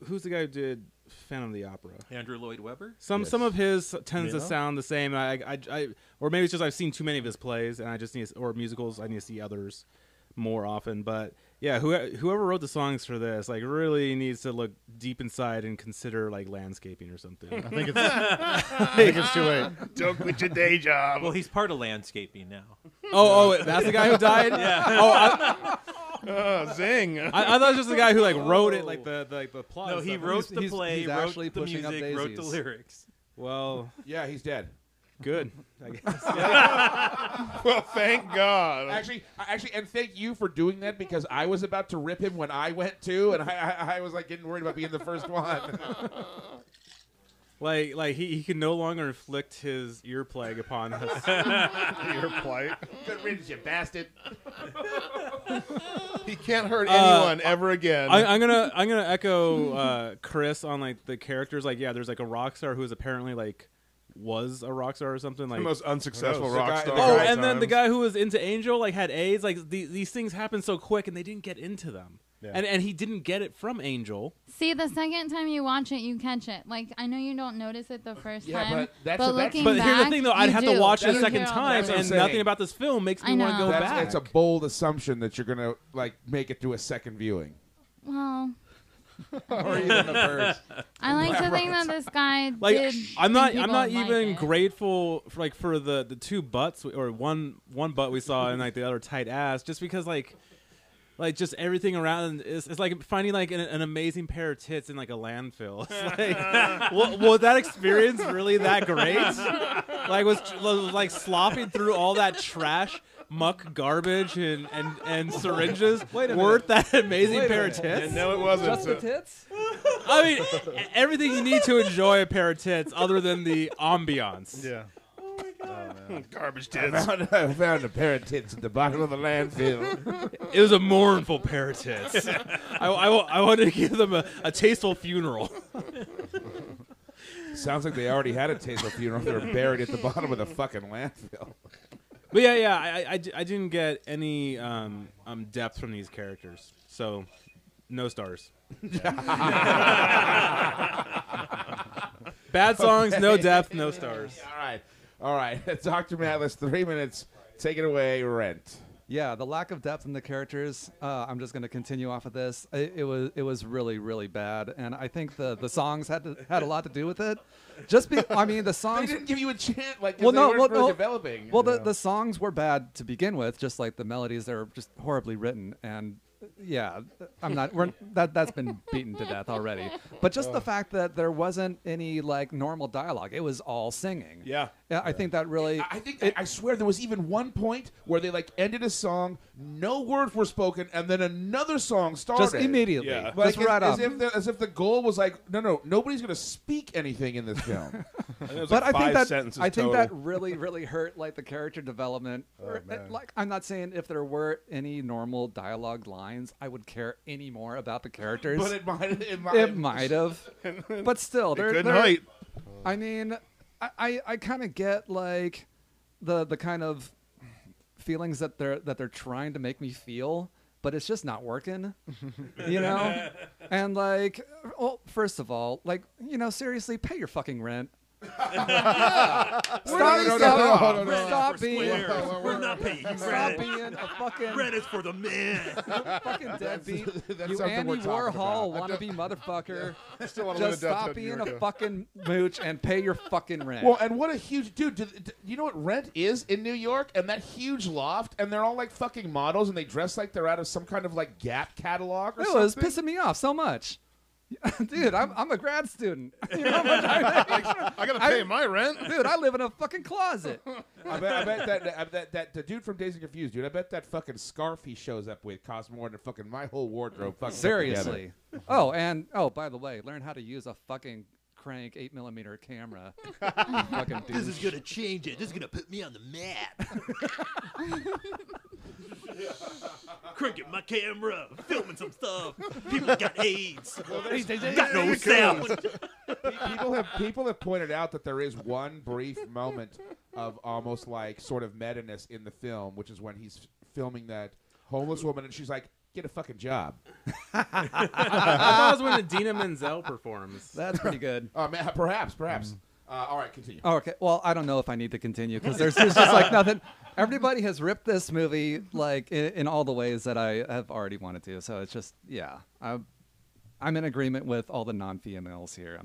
Speaker 8: Who's the guy who did Phantom of the Opera?
Speaker 4: Andrew Lloyd Webber.
Speaker 8: Some of his tends to sound the same. Or maybe it's just I've seen too many of his plays, and I just need or musicals. I need to see others more often. But yeah, whoever wrote the songs for this like really needs to look deep inside and consider like landscaping or something.
Speaker 6: I think it's too late.
Speaker 2: Don't quit your day job.
Speaker 4: Well, he's part of landscaping now.
Speaker 8: Oh, that's the guy who died.
Speaker 4: Yeah.
Speaker 2: Zing!
Speaker 8: I thought it was just the guy who like wrote it, like the plot.
Speaker 4: No, he wrote the play,
Speaker 3: he's
Speaker 4: wrote
Speaker 3: actually
Speaker 4: the
Speaker 3: pushing up
Speaker 4: music, wrote the
Speaker 3: daisies.
Speaker 4: lyrics.
Speaker 8: Well,
Speaker 1: Yeah, he's dead.
Speaker 8: good. I guess.
Speaker 2: Well, thank God.
Speaker 1: Actually, and thank you for doing that because I was about to rip him when I went too, and I was like getting worried about being the first one.
Speaker 8: Like he can no longer inflict his ear plague upon us.
Speaker 6: Your plight.
Speaker 1: Good riddance, you bastard.
Speaker 2: He can't hurt anyone ever again.
Speaker 8: I'm gonna echo Chris on like the characters. Like there's like a rock star who is apparently like was a rock star or something. Like
Speaker 2: the most unsuccessful
Speaker 1: The
Speaker 2: rock
Speaker 1: guy-
Speaker 2: star.
Speaker 1: the
Speaker 8: oh,
Speaker 1: guy-
Speaker 8: and then the guy who was into Angel like had AIDS. Like these things happen so quick, and they didn't get into them.
Speaker 6: Yeah.
Speaker 8: And he didn't get it from Angel.
Speaker 5: See, the second time you watch it, you catch it. Like, I know you don't notice it the first
Speaker 1: Yeah,
Speaker 5: time,
Speaker 1: but
Speaker 5: but
Speaker 1: that's-
Speaker 5: looking
Speaker 8: But
Speaker 5: back,
Speaker 8: here's the thing, though. I'd
Speaker 5: you
Speaker 8: have
Speaker 5: do.
Speaker 8: to watch it a
Speaker 5: You
Speaker 8: second
Speaker 5: hear all
Speaker 8: time,
Speaker 1: That's what I'm
Speaker 8: and
Speaker 1: saying.
Speaker 8: nothing about this film makes me
Speaker 5: I
Speaker 8: want to
Speaker 5: know.
Speaker 8: go
Speaker 1: That's-
Speaker 8: back.
Speaker 1: it's a bold assumption that you're gonna like make it to a second viewing.
Speaker 5: Well,
Speaker 1: Or even the first.
Speaker 5: I like to think that this guy
Speaker 8: Like
Speaker 5: did.
Speaker 8: I'm not
Speaker 5: think people would
Speaker 8: even
Speaker 5: like it.
Speaker 8: grateful for the two butts or one butt we saw and like the other tight ass just because like just everything around is it's like finding like an amazing pair of tits in like a landfill. It's like was that experience really that great? Like was like slopping through all that trash, muck, garbage and syringes worth that amazing pair of tits?
Speaker 2: No, it wasn't.
Speaker 3: Just the tits?
Speaker 8: I mean, everything you need to enjoy a pair of tits other than the ambiance.
Speaker 6: Yeah.
Speaker 2: Garbage
Speaker 1: I
Speaker 2: tits.
Speaker 1: found a pair of tits at the bottom of the landfill.
Speaker 8: It was a mournful pair of tits. I wanted to give them a tasteful funeral.
Speaker 1: Sounds like they already had a tasteful funeral. They were buried at the bottom of the fucking landfill.
Speaker 8: But yeah, I didn't get any depth from these characters, so no stars. Bad songs, no depth, no stars.
Speaker 1: All right. All right, Dr. Matlis, 3 minutes. Take it away, Rent.
Speaker 3: Yeah, the lack of depth in the characters. I'm just going to continue off of this. It was really, really bad, and I think the songs had a lot to do with it. I mean, the songs.
Speaker 1: They didn't give you a chance, like,
Speaker 3: well,
Speaker 1: they
Speaker 3: no,
Speaker 1: weren't
Speaker 3: well,
Speaker 1: really
Speaker 3: no.
Speaker 1: developing.
Speaker 3: Well, the songs were bad to begin with, just like the melodies. They were just horribly written, and yeah, that's been beaten to death already. But just the fact that there wasn't any like normal dialogue, it was all singing.
Speaker 2: Yeah.
Speaker 3: I think that really.
Speaker 1: I swear there was even one point where they like ended a song, no words were spoken, and then another song started.
Speaker 3: Just immediately.
Speaker 2: Yeah.
Speaker 1: Like,
Speaker 3: Just right up.
Speaker 1: as if the goal was like, no, nobody's going to speak anything in this film.
Speaker 3: But I think that
Speaker 2: sentences
Speaker 3: I think
Speaker 2: total.
Speaker 3: that really hurt like the character development.
Speaker 6: man.
Speaker 3: Like I'm not saying if there were any normal dialogue lines, I would care any more about the characters.
Speaker 1: But
Speaker 3: it might have. But still, they're
Speaker 2: Good night.
Speaker 3: I mean, I kind of get like the kind of feelings that they're trying to make me feel, but it's just not working, you know. And like, well, first of all, like, you know, seriously, pay your fucking rent. Stop being.
Speaker 4: We're not paying you
Speaker 3: Stop
Speaker 4: rent.
Speaker 3: being a fucking.
Speaker 4: Rent is for the men.
Speaker 3: Fucking deadbeat.
Speaker 1: That's
Speaker 3: You
Speaker 1: something
Speaker 3: Andy
Speaker 1: we're talking
Speaker 3: Warhol
Speaker 1: about.
Speaker 3: wannabe motherfucker.
Speaker 6: Still wanna
Speaker 3: Just
Speaker 6: live in
Speaker 3: stop
Speaker 6: downtown
Speaker 3: being
Speaker 6: New
Speaker 3: a
Speaker 6: York.
Speaker 3: fucking mooch and pay your fucking rent.
Speaker 1: Well, and what a huge dude! You know what Rent is in New York, and that huge loft, and they're all like fucking models, and they dress like they're out of some kind of like Gap catalog or
Speaker 3: it
Speaker 1: something.
Speaker 3: was pissing me off so much. Dude, I'm a grad student. You know how much I make?
Speaker 2: I gotta pay my rent.
Speaker 3: Dude, I live in a fucking closet.
Speaker 1: I bet that the dude from Dazed and Confused, dude. I bet that fucking scarf he shows up with costs more than fucking my whole wardrobe. Fucking put
Speaker 3: Seriously. Oh, by the way, learn how to use a fucking crank 8mm camera. Fucking dude.
Speaker 4: This is gonna change it. This is gonna put me on the map. Cranking my camera, filming some stuff. People got AIDS. Got no sound.
Speaker 1: People have pointed out that there is one brief moment of almost like sort of meta-ness in the film, which is when he's filming that homeless woman, and she's like, "Get a fucking job."
Speaker 8: I thought it was when Idina Menzel performs.
Speaker 3: That's pretty good.
Speaker 1: Man, perhaps. All right, continue.
Speaker 3: Oh, okay. Well, I don't know if I need to continue because there's just like nothing. Everybody has ripped this movie like in all the ways that I have already wanted to. So it's just, yeah, I'm in agreement with all the non-females here.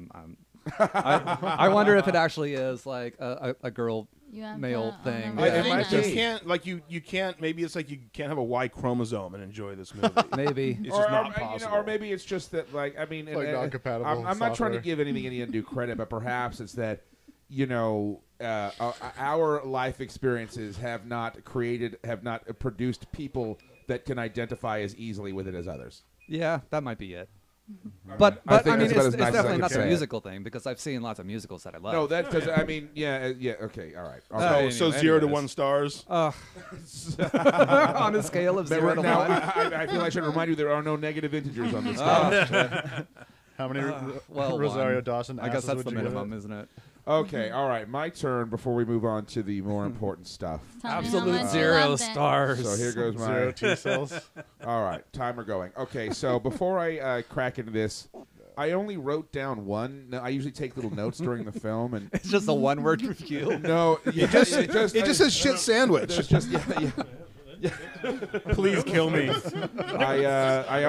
Speaker 3: I wonder if it actually is like a girl male thing.
Speaker 2: I
Speaker 3: Yeah.
Speaker 2: think you can't, like, you can't. Maybe it's like you can't have a Y chromosome and enjoy this movie.
Speaker 3: Maybe.
Speaker 2: It's just not possible.
Speaker 1: Or maybe it's just that, like, I mean,
Speaker 6: like non-compatible
Speaker 1: I'm not trying to
Speaker 6: software.
Speaker 1: give anything any undue credit, but perhaps it's that, you know, our life experiences have not produced people that can identify as easily with it as others.
Speaker 3: Yeah, that might be it. But
Speaker 1: I think
Speaker 3: I mean,
Speaker 1: that's about
Speaker 3: it's
Speaker 1: as nice as I
Speaker 3: definitely
Speaker 1: can
Speaker 3: not
Speaker 1: say
Speaker 3: the
Speaker 1: it.
Speaker 3: musical thing because I've seen lots of musicals that I love.
Speaker 1: No, that's because, I mean, yeah, okay, all right.
Speaker 3: Oh,
Speaker 1: Okay.
Speaker 2: So 0 to
Speaker 3: anyways.
Speaker 2: 1 stars.
Speaker 3: on a scale of 0 to
Speaker 1: Now,
Speaker 3: 1.
Speaker 1: I feel I should remind you there are no negative integers on this scale.
Speaker 6: How many
Speaker 3: well,
Speaker 6: Rosario
Speaker 3: one.
Speaker 6: Dawson
Speaker 3: I guess
Speaker 6: asses
Speaker 3: that's
Speaker 6: would
Speaker 3: the
Speaker 6: you give
Speaker 3: minimum,
Speaker 6: it?
Speaker 3: isn't it?
Speaker 1: Okay, all right, my turn before we move on to the more important stuff.
Speaker 5: Tell me how
Speaker 3: Absolute
Speaker 5: much you
Speaker 3: 0
Speaker 5: loved it.
Speaker 3: stars.
Speaker 1: So here goes my
Speaker 6: 0 T cells.
Speaker 1: All right, timer going. Okay, so before I crack into this, I only wrote down one. No, I usually take little notes during the film, and
Speaker 3: It's just a one-word review.
Speaker 1: no, it
Speaker 2: It just says shit sandwich.
Speaker 1: There's just yeah.
Speaker 2: Please kill me.
Speaker 1: I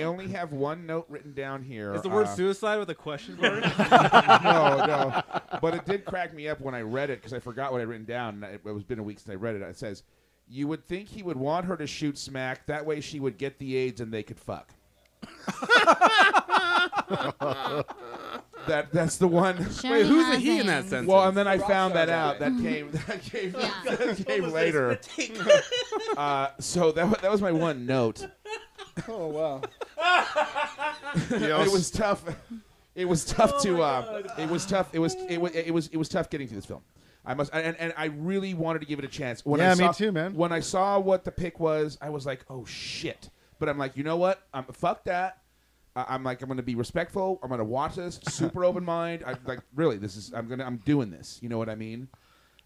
Speaker 1: only have one note written down here.
Speaker 8: Is the word suicide with a question mark?
Speaker 1: No. But it did crack me up when I read it because I forgot what I'd written down. It was been a week since I read it. It says, "You would think he would want her to shoot smack. That way she would get the AIDS and they could fuck." That's the one.
Speaker 5: Sherry
Speaker 8: Wait, who's the
Speaker 5: has
Speaker 8: he in
Speaker 5: it.
Speaker 8: that sentence?
Speaker 1: Well, and then I found that out. That came later. So that was my one note.
Speaker 6: Oh wow.
Speaker 1: It was tough. It was tough to. It was tough. It was tough getting through this film. I must, and I really wanted to give it a chance. When
Speaker 6: Yeah,
Speaker 1: I saw,
Speaker 6: me too, man.
Speaker 1: When I saw what the pick was, I was like, oh shit. But I'm like, you know what? Fuck that. I'm like, I'm going to be respectful. I'm going to watch this. Super open mind. I'm like, really, I'm doing this. You know what I mean?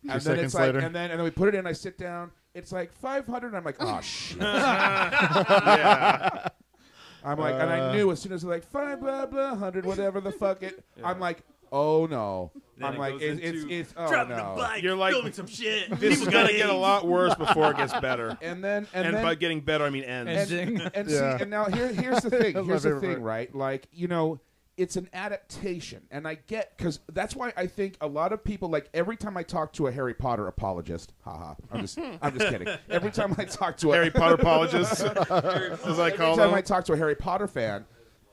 Speaker 1: And then
Speaker 6: seconds
Speaker 1: it's like,
Speaker 6: later.
Speaker 1: and then we put it in. I sit down. It's like 500. And I'm like, oh shit.
Speaker 2: Yeah.
Speaker 1: I'm like, and I knew as soon as they're like 5 blah blah 100 whatever the fuck it. I'm like, oh no, I'm
Speaker 8: it
Speaker 1: like,
Speaker 8: goes
Speaker 1: it's
Speaker 8: into
Speaker 1: oh
Speaker 4: Driving
Speaker 1: no.
Speaker 4: a bike,
Speaker 2: You're like,
Speaker 4: filming some shit.
Speaker 2: This is
Speaker 4: People
Speaker 2: gonna
Speaker 4: got
Speaker 2: get a
Speaker 4: AIDS.
Speaker 2: lot worse before it gets better.
Speaker 1: And then
Speaker 2: By getting better, I mean ends.
Speaker 3: Ending.
Speaker 1: and
Speaker 6: Yeah.
Speaker 1: see, and now here's the thing.
Speaker 6: That's my
Speaker 1: Here's the
Speaker 6: favorite
Speaker 1: thing,
Speaker 6: part.
Speaker 1: right? Like, you know, it's an adaptation, and I get because that's why I think a lot of people like every time I talk to a Harry Potter apologist, haha, I'm just kidding. Every time I talk to a
Speaker 2: Harry Potter apologist, as I call
Speaker 1: every time I
Speaker 2: them.
Speaker 1: talk to a Harry Potter fan,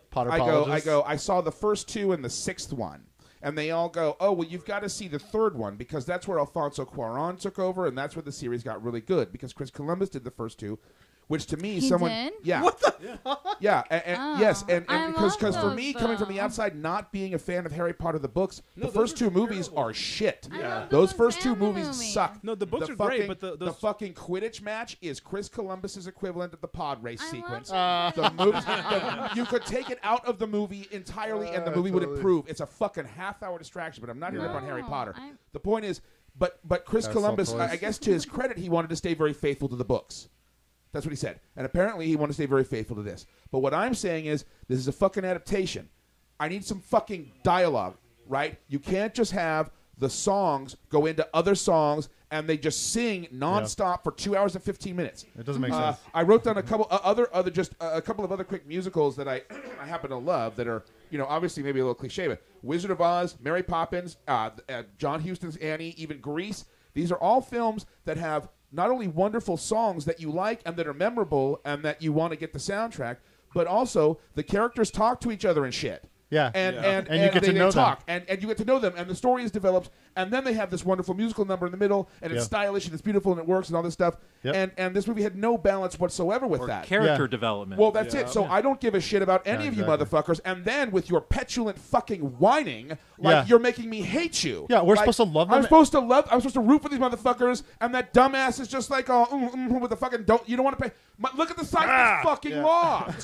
Speaker 6: Potter
Speaker 1: I go, I saw the first two and the sixth one. And they all go, oh, well, you've got to see the third one because that's where Alfonso Cuarón took over, and that's where the series got really good because Chris Columbus did the first two, which to me,
Speaker 5: He
Speaker 1: someone,
Speaker 5: did?
Speaker 1: yeah,
Speaker 4: What the?
Speaker 1: yeah, and
Speaker 5: Oh,
Speaker 1: yes, and
Speaker 5: I
Speaker 1: because
Speaker 5: love
Speaker 1: for
Speaker 5: those,
Speaker 1: me, coming from the
Speaker 5: though.
Speaker 1: outside, not being a fan of Harry Potter the books, the
Speaker 8: those
Speaker 1: first
Speaker 8: are
Speaker 1: two movies
Speaker 8: terrible.
Speaker 1: are shit.
Speaker 5: I love
Speaker 1: Those
Speaker 5: those
Speaker 1: first two
Speaker 5: and the
Speaker 1: movies
Speaker 5: movie.
Speaker 1: suck.
Speaker 8: No, the books
Speaker 1: The
Speaker 8: are great,
Speaker 1: fucking-
Speaker 8: but
Speaker 1: the fucking Quidditch match is Chris Columbus's equivalent of the pod race
Speaker 5: I
Speaker 1: sequence.
Speaker 5: love
Speaker 1: The movie, you could take it out of the movie entirely, and the movie would
Speaker 6: totally.
Speaker 1: improve. It's a fucking half-hour distraction, but I'm not here to rip on Harry
Speaker 5: No,
Speaker 1: Potter.
Speaker 5: I-
Speaker 1: The point is, but Chris
Speaker 6: That's
Speaker 1: Columbus,
Speaker 6: so close.
Speaker 1: I guess to his credit, he wanted to stay very faithful to the books. That's what he said, and apparently he wanted to stay very faithful to this. But what I'm saying is, this is a fucking adaptation. I need some fucking dialogue, right? You can't just have the songs go into other songs and they just sing nonstop for 2 hours and 15 minutes.
Speaker 6: It doesn't make sense.
Speaker 1: I wrote down a couple a couple of other quick musicals that I I happen to love that are, you know, obviously maybe a little cliche, but Wizard of Oz, Mary Poppins, John Huston's Annie, even Grease. These are all films that have not only wonderful songs that you like and that are memorable and that you want to get the soundtrack, but also the characters talk to each other and shit.
Speaker 6: Yeah.
Speaker 1: And
Speaker 6: you get to know them.
Speaker 1: talk, and you get to know them, and the story is developed, and then they have this wonderful musical number in the middle, and it's
Speaker 6: Yeah.
Speaker 1: stylish, and it's beautiful, and it works, and all this stuff.
Speaker 6: Yep.
Speaker 1: And this movie had no balance whatsoever with
Speaker 9: Or
Speaker 1: that.
Speaker 9: character
Speaker 6: Yeah.
Speaker 9: development.
Speaker 1: Well, that's it. So I don't give a shit about any
Speaker 6: Yeah,
Speaker 1: of you
Speaker 6: exactly.
Speaker 1: motherfuckers, and then with your petulant fucking whining, like
Speaker 6: Yeah.
Speaker 1: you're making me hate you.
Speaker 6: Yeah, we're
Speaker 1: Like,
Speaker 6: supposed to love them.
Speaker 1: I'm supposed to root for these motherfuckers, and that dumbass is just like, with the fucking you don't want to pay. Look at the size of this fucking
Speaker 6: Yeah.
Speaker 1: loft.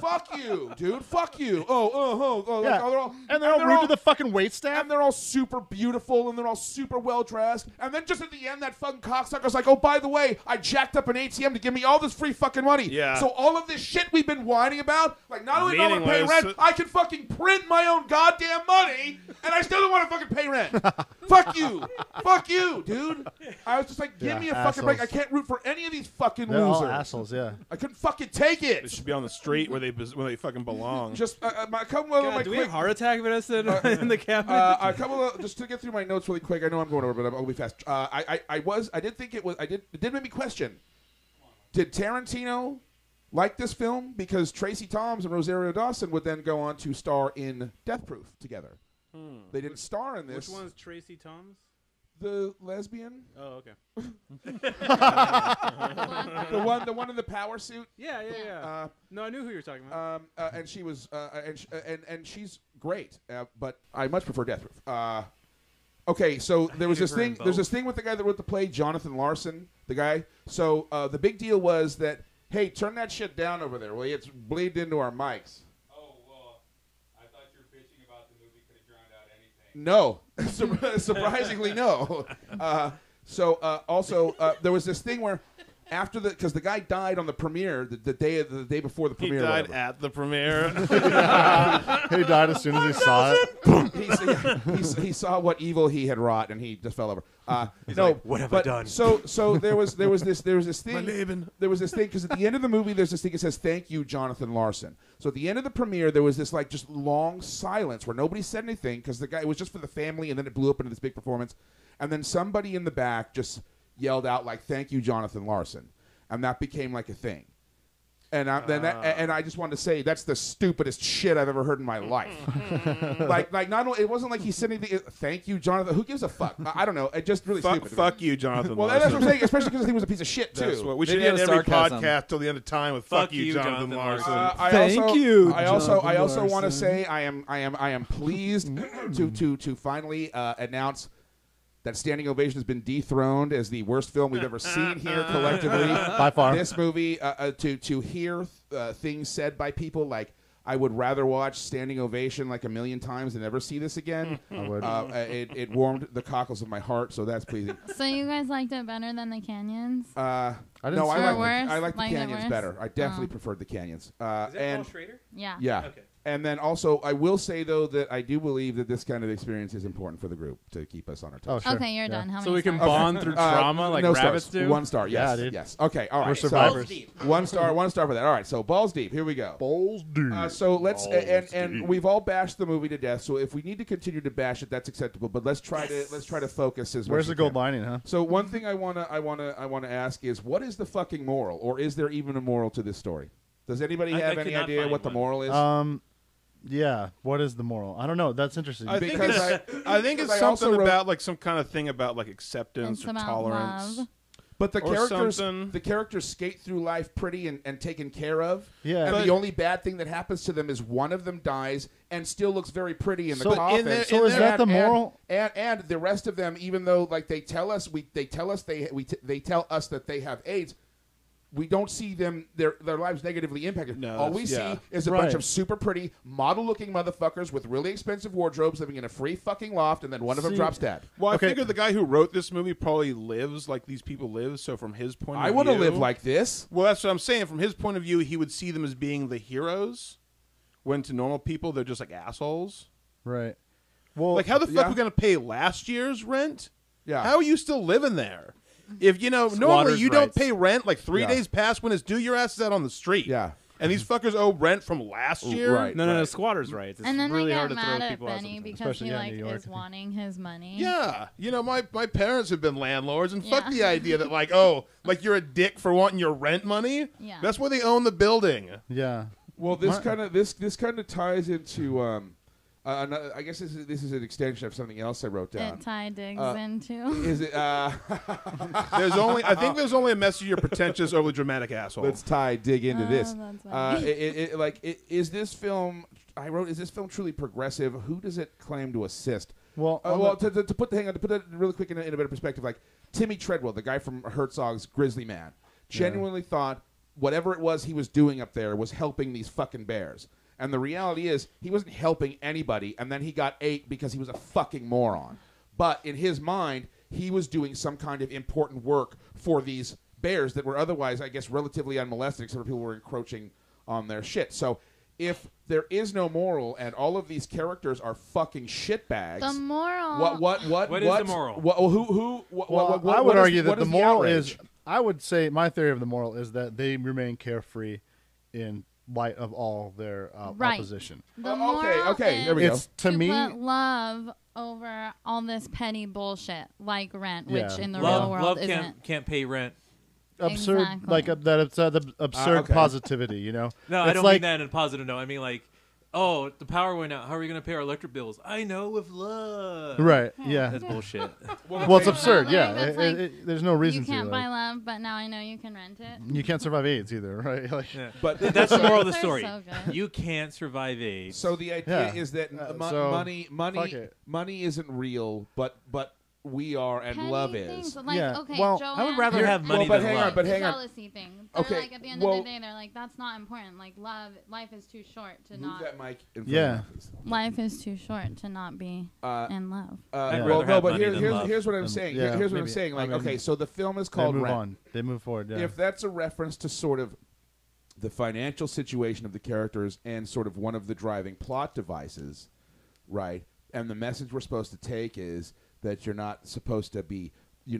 Speaker 1: Fuck you, dude. Fuck you. Like,
Speaker 6: Yeah.
Speaker 1: they're all,
Speaker 6: And they're all rude to the fucking wait staff.
Speaker 1: and they're all super beautiful, and they're all super well dressed. And then just at the end, that fucking cocksucker's like, oh, by the way, I jacked up an ATM to give me all this free fucking money.
Speaker 2: Yeah.
Speaker 1: So all of this shit we've been whining about, like, not only do I want to pay
Speaker 2: Meaningless.
Speaker 1: rent, I can fucking print my own goddamn money, and I still don't want to fucking pay rent. Fuck you. Fuck you, dude. I was just like, give
Speaker 6: Yeah,
Speaker 1: me a fucking break. I
Speaker 6: assholes.
Speaker 1: can't root for any of these fucking
Speaker 6: They're all
Speaker 1: losers.
Speaker 6: assholes, yeah.
Speaker 1: I couldn't fucking take
Speaker 2: They
Speaker 1: it.
Speaker 2: should be on the street where they fucking belong.
Speaker 1: Just a couple of my
Speaker 8: God, do we have
Speaker 1: quick
Speaker 8: heart attack medicine in the cabinet?
Speaker 1: a couple of just to get through my notes really quick. I know I'm going over, but I'll be fast. I did think it did make me question. Did Tarantino like this film because Tracy Toms and Rosario Dawson would then go on to star in Death Proof together? They didn't star in this.
Speaker 8: Which one's Tracy Thoms?
Speaker 1: The lesbian,
Speaker 8: Oh, okay.
Speaker 1: the one in the power suit.
Speaker 8: Yeah. No, I knew who you were talking about.
Speaker 1: And she was, and she's great, but I much prefer Death Proof. Okay, so there was this
Speaker 9: her in
Speaker 1: thing. There's this
Speaker 9: both.
Speaker 1: thing with the guy that wrote the play, Jonathan Larson, the guy. So the big deal was that, hey, turn that shit down over there. Well, it's bleeding into our mics.
Speaker 7: Oh, well, I thought you were bitching about the movie could have drowned out anything.
Speaker 1: No, surprisingly, no. Also, there was this thing where after because the guy died on the premiere the day before the
Speaker 2: He
Speaker 1: premiere. or
Speaker 2: died
Speaker 1: whatever.
Speaker 2: at the premiere.
Speaker 6: He died as soon as he saw it.
Speaker 1: he saw what evil he had wrought, and he just fell over. No,
Speaker 4: like, "What have I
Speaker 1: but
Speaker 4: done?"
Speaker 1: So there was this thing.
Speaker 2: My Leben.
Speaker 1: There was this thing because at the end of the movie, there's this thing that says "Thank you, Jonathan Larson." So at the end of the premiere, there was this like just long silence where nobody said anything because the guy it was just for the family, and then it blew up into this big performance, and then somebody in the back just yelled out like "Thank you, Jonathan Larson," and that became like a thing. And I just wanted to say that's the stupidest shit I've ever heard in my life. like not only it wasn't like he said anything. Thank you, Jonathan. Who gives a fuck? I don't know. It just really stupid.
Speaker 2: Fuck you, Jonathan.
Speaker 1: Well,
Speaker 2: Larson.
Speaker 1: that's what I'm saying. Especially because the thing was a piece of shit too.
Speaker 2: That's what we should
Speaker 3: Maybe
Speaker 2: end
Speaker 3: out of
Speaker 2: every
Speaker 3: sarcasm.
Speaker 2: podcast till the end of time with "Fuck you, Jonathan Larson."
Speaker 3: Thank you,
Speaker 1: I also
Speaker 3: Jonathan
Speaker 1: want to
Speaker 3: Larson.
Speaker 1: say I am pleased to finally announce that Standing Ovation has been dethroned as the worst film we've ever seen here collectively.
Speaker 6: By far.
Speaker 1: This movie, to hear things said by people like, I would rather watch Standing Ovation like a million times than ever see this again.
Speaker 6: I would.
Speaker 1: It warmed the cockles of my heart, so that's pleasing.
Speaker 5: So you guys liked it better than the Canyons?
Speaker 6: didn't
Speaker 1: I
Speaker 6: see
Speaker 5: it.
Speaker 1: like
Speaker 5: Worse?
Speaker 1: I like the
Speaker 5: Liked it
Speaker 1: Canyons
Speaker 5: worse?
Speaker 1: better. I definitely
Speaker 5: Oh.
Speaker 1: preferred the Canyons.
Speaker 8: Is that
Speaker 1: and
Speaker 8: Paul Schrader?
Speaker 5: Yeah.
Speaker 1: yeah,
Speaker 8: Okay.
Speaker 1: And then also, I will say, though, that I do believe that this kind of experience is important for the group to keep us on our toes.
Speaker 6: Oh, sure.
Speaker 5: Okay, you're
Speaker 6: Yeah.
Speaker 5: done. How
Speaker 8: So
Speaker 5: many
Speaker 8: we can
Speaker 5: stars?
Speaker 8: bond through trauma like
Speaker 1: no
Speaker 8: rabbits
Speaker 1: stars.
Speaker 8: do?
Speaker 1: 1 star, yes.
Speaker 6: Yeah, dude.
Speaker 1: Yes. Okay, all right.
Speaker 6: We're
Speaker 1: so-
Speaker 6: survivors.
Speaker 4: Balls deep.
Speaker 1: 1 star for that. All right, so balls deep. Here we go.
Speaker 6: Balls deep.
Speaker 1: So let's
Speaker 6: Balls
Speaker 1: and
Speaker 6: deep.
Speaker 1: we've all bashed the movie to death. So if we need to continue to bash it, that's acceptable. But let's try to focus as
Speaker 6: Where's
Speaker 1: much
Speaker 6: the
Speaker 1: as
Speaker 6: gold
Speaker 1: we can.
Speaker 6: lining, huh?
Speaker 1: So one thing I wanna ask is, what is the fucking moral, or is there even a moral to this story? Does anybody
Speaker 4: I
Speaker 1: have any
Speaker 4: cannot
Speaker 1: idea
Speaker 4: find
Speaker 1: what the
Speaker 4: one.
Speaker 1: moral is?
Speaker 6: Yeah. What is the moral? I don't know. That's interesting.
Speaker 2: I think
Speaker 1: Because
Speaker 2: it's
Speaker 1: I also
Speaker 2: something
Speaker 1: wrote-
Speaker 2: about like some kind of thing about like acceptance
Speaker 5: It's
Speaker 2: or
Speaker 5: about
Speaker 2: tolerance.
Speaker 5: love.
Speaker 1: But the
Speaker 2: Or
Speaker 1: characters,
Speaker 2: something.
Speaker 1: the characters skate through life pretty and taken care of.
Speaker 6: Yeah.
Speaker 1: And
Speaker 2: But-
Speaker 1: the only bad thing that happens to them is one of them dies and still looks very pretty in the
Speaker 6: So-
Speaker 1: coffin.
Speaker 2: in their-
Speaker 6: So is that the moral?
Speaker 1: And the rest of them, even though like they tell us they tell us that they have AIDS, we don't see them their lives negatively impacted.
Speaker 2: No,
Speaker 1: All we
Speaker 2: yeah.
Speaker 1: see is a
Speaker 6: Right.
Speaker 1: bunch of super pretty model-looking motherfuckers with really expensive wardrobes living in a free fucking loft, and then one of them
Speaker 6: See-
Speaker 1: drops dead.
Speaker 2: Well,
Speaker 6: Okay.
Speaker 2: I figure the guy who wrote this movie probably lives like these people live. So from his point of view,
Speaker 1: I want to live like this.
Speaker 2: Well, that's what I'm saying. From his point of view, he would see them as being the heroes, when to normal people they're just like assholes.
Speaker 6: Right. Well,
Speaker 2: Like, how the fuck
Speaker 1: yeah.
Speaker 2: are we gonna pay last year's rent?
Speaker 1: Yeah.
Speaker 2: How are you still living there? If normally
Speaker 8: Squatters'
Speaker 2: you don't
Speaker 8: rights.
Speaker 2: pay rent like 3
Speaker 1: Yeah.
Speaker 2: days past when it's due, your ass is out on the street.
Speaker 1: Yeah.
Speaker 2: And these fuckers owe rent from last year.
Speaker 1: Right.
Speaker 8: No, squatters' rights. It's
Speaker 5: And then
Speaker 8: really
Speaker 5: they
Speaker 8: hard
Speaker 5: get
Speaker 8: to throw
Speaker 5: mad at
Speaker 8: people out
Speaker 5: Benny
Speaker 8: sometimes.
Speaker 5: because
Speaker 6: Especially,
Speaker 5: he
Speaker 6: yeah,
Speaker 5: like
Speaker 6: New York.
Speaker 5: is wanting his money.
Speaker 2: Yeah, my parents have been landlords, and fuck
Speaker 5: Yeah.
Speaker 2: the idea that like like you're a dick for wanting your rent money.
Speaker 5: Yeah.
Speaker 2: That's why they own the building.
Speaker 6: yeah.
Speaker 1: Well, this
Speaker 6: My-
Speaker 1: kind of ties into. I guess this is an extension of something else I wrote down.
Speaker 5: It Ty digs
Speaker 1: Uh,
Speaker 5: into.
Speaker 1: Is it?
Speaker 2: I think there's only a message you're pretentious, overly dramatic asshole.
Speaker 1: Let's dig into this.
Speaker 5: That's funny.
Speaker 1: Is this film? I wrote. Is this film truly progressive? Who does it claim to assist?
Speaker 6: Well,
Speaker 1: To put that really quick in a better perspective, like Timmy Treadwell, the guy from Herzog's Grizzly Man, genuinely thought whatever it was he was doing up there was helping these fucking bears. And the reality is, he wasn't helping anybody, and then he got ate because he was a fucking moron. But in his mind, he was doing some kind of important work for these bears that were otherwise, I guess, relatively unmolested, except for people were encroaching on their shit. So if there is no moral and all of these characters are fucking shitbags,
Speaker 5: The moral.
Speaker 1: what
Speaker 8: is the moral?
Speaker 6: I would argue that
Speaker 1: what
Speaker 6: the
Speaker 1: is
Speaker 6: moral
Speaker 1: outrage?
Speaker 6: is. I would say my theory of the moral is that they remain carefree in light of all their
Speaker 5: Right.
Speaker 6: opposition.
Speaker 5: The
Speaker 1: Okay,
Speaker 5: moral
Speaker 1: okay,
Speaker 5: is
Speaker 1: there we go.
Speaker 6: It's to
Speaker 5: to
Speaker 6: me.
Speaker 5: put love over all this petty bullshit like rent, which
Speaker 6: Yeah.
Speaker 5: in the
Speaker 4: Love,
Speaker 5: real world
Speaker 4: love
Speaker 5: isn't.
Speaker 4: can't pay rent.
Speaker 6: Absurd,
Speaker 5: Exactly.
Speaker 6: like the absurd
Speaker 1: okay.
Speaker 6: positivity. You know.
Speaker 4: No, I
Speaker 6: It's
Speaker 4: don't
Speaker 6: like,
Speaker 4: mean that in a positive note. I mean like, oh, the power went out. How are we going to pay our electric bills? I know, with love.
Speaker 6: Right. Yeah.
Speaker 4: That's bullshit.
Speaker 6: Well, it's absurd.
Speaker 5: Like,
Speaker 6: Yeah.
Speaker 5: that's like,
Speaker 6: There's no reason
Speaker 5: You can't
Speaker 6: to.
Speaker 5: buy
Speaker 6: Like,
Speaker 5: love, but now I know you can rent it.
Speaker 6: you can't survive AIDS either, right? Like,
Speaker 4: Yeah.
Speaker 1: But
Speaker 4: That's the moral of the
Speaker 5: They're
Speaker 4: story.
Speaker 5: so good.
Speaker 4: You can't survive AIDS.
Speaker 1: So the idea
Speaker 6: Yeah.
Speaker 1: is that
Speaker 6: So, fuck it.
Speaker 1: money isn't real, but we are, and
Speaker 5: Petty
Speaker 1: love
Speaker 5: things,
Speaker 1: is.
Speaker 5: like,
Speaker 6: Yeah,
Speaker 5: okay,
Speaker 6: well,
Speaker 5: Joanne,
Speaker 4: I would rather have money
Speaker 1: Well, but
Speaker 4: than
Speaker 1: hang
Speaker 4: love.
Speaker 1: on, but
Speaker 5: the
Speaker 1: hang on.
Speaker 5: jealousy thing. They're
Speaker 1: Okay,
Speaker 5: like, at the end
Speaker 1: well-
Speaker 5: of the day, they're like, that's not important. Like, life is too short to
Speaker 1: Move
Speaker 5: not.
Speaker 1: that mic in front
Speaker 6: Yeah.
Speaker 1: of me, please.
Speaker 5: Life is too short to not be in love.
Speaker 4: I'd
Speaker 1: Well,
Speaker 4: rather
Speaker 1: no,
Speaker 4: have
Speaker 1: but
Speaker 4: money than love.
Speaker 1: here's what I'm saying.
Speaker 6: yeah,
Speaker 1: Here's what I'm
Speaker 6: maybe.
Speaker 1: saying. Like,
Speaker 6: I mean,
Speaker 1: okay, so the film is
Speaker 6: they
Speaker 1: called
Speaker 6: move
Speaker 1: Rent.
Speaker 6: on. They move forward. Yeah.
Speaker 1: If that's a reference to sort of the financial situation of the characters and sort of one of the driving plot devices, right? And the message we're supposed to take is that you're not supposed to be, you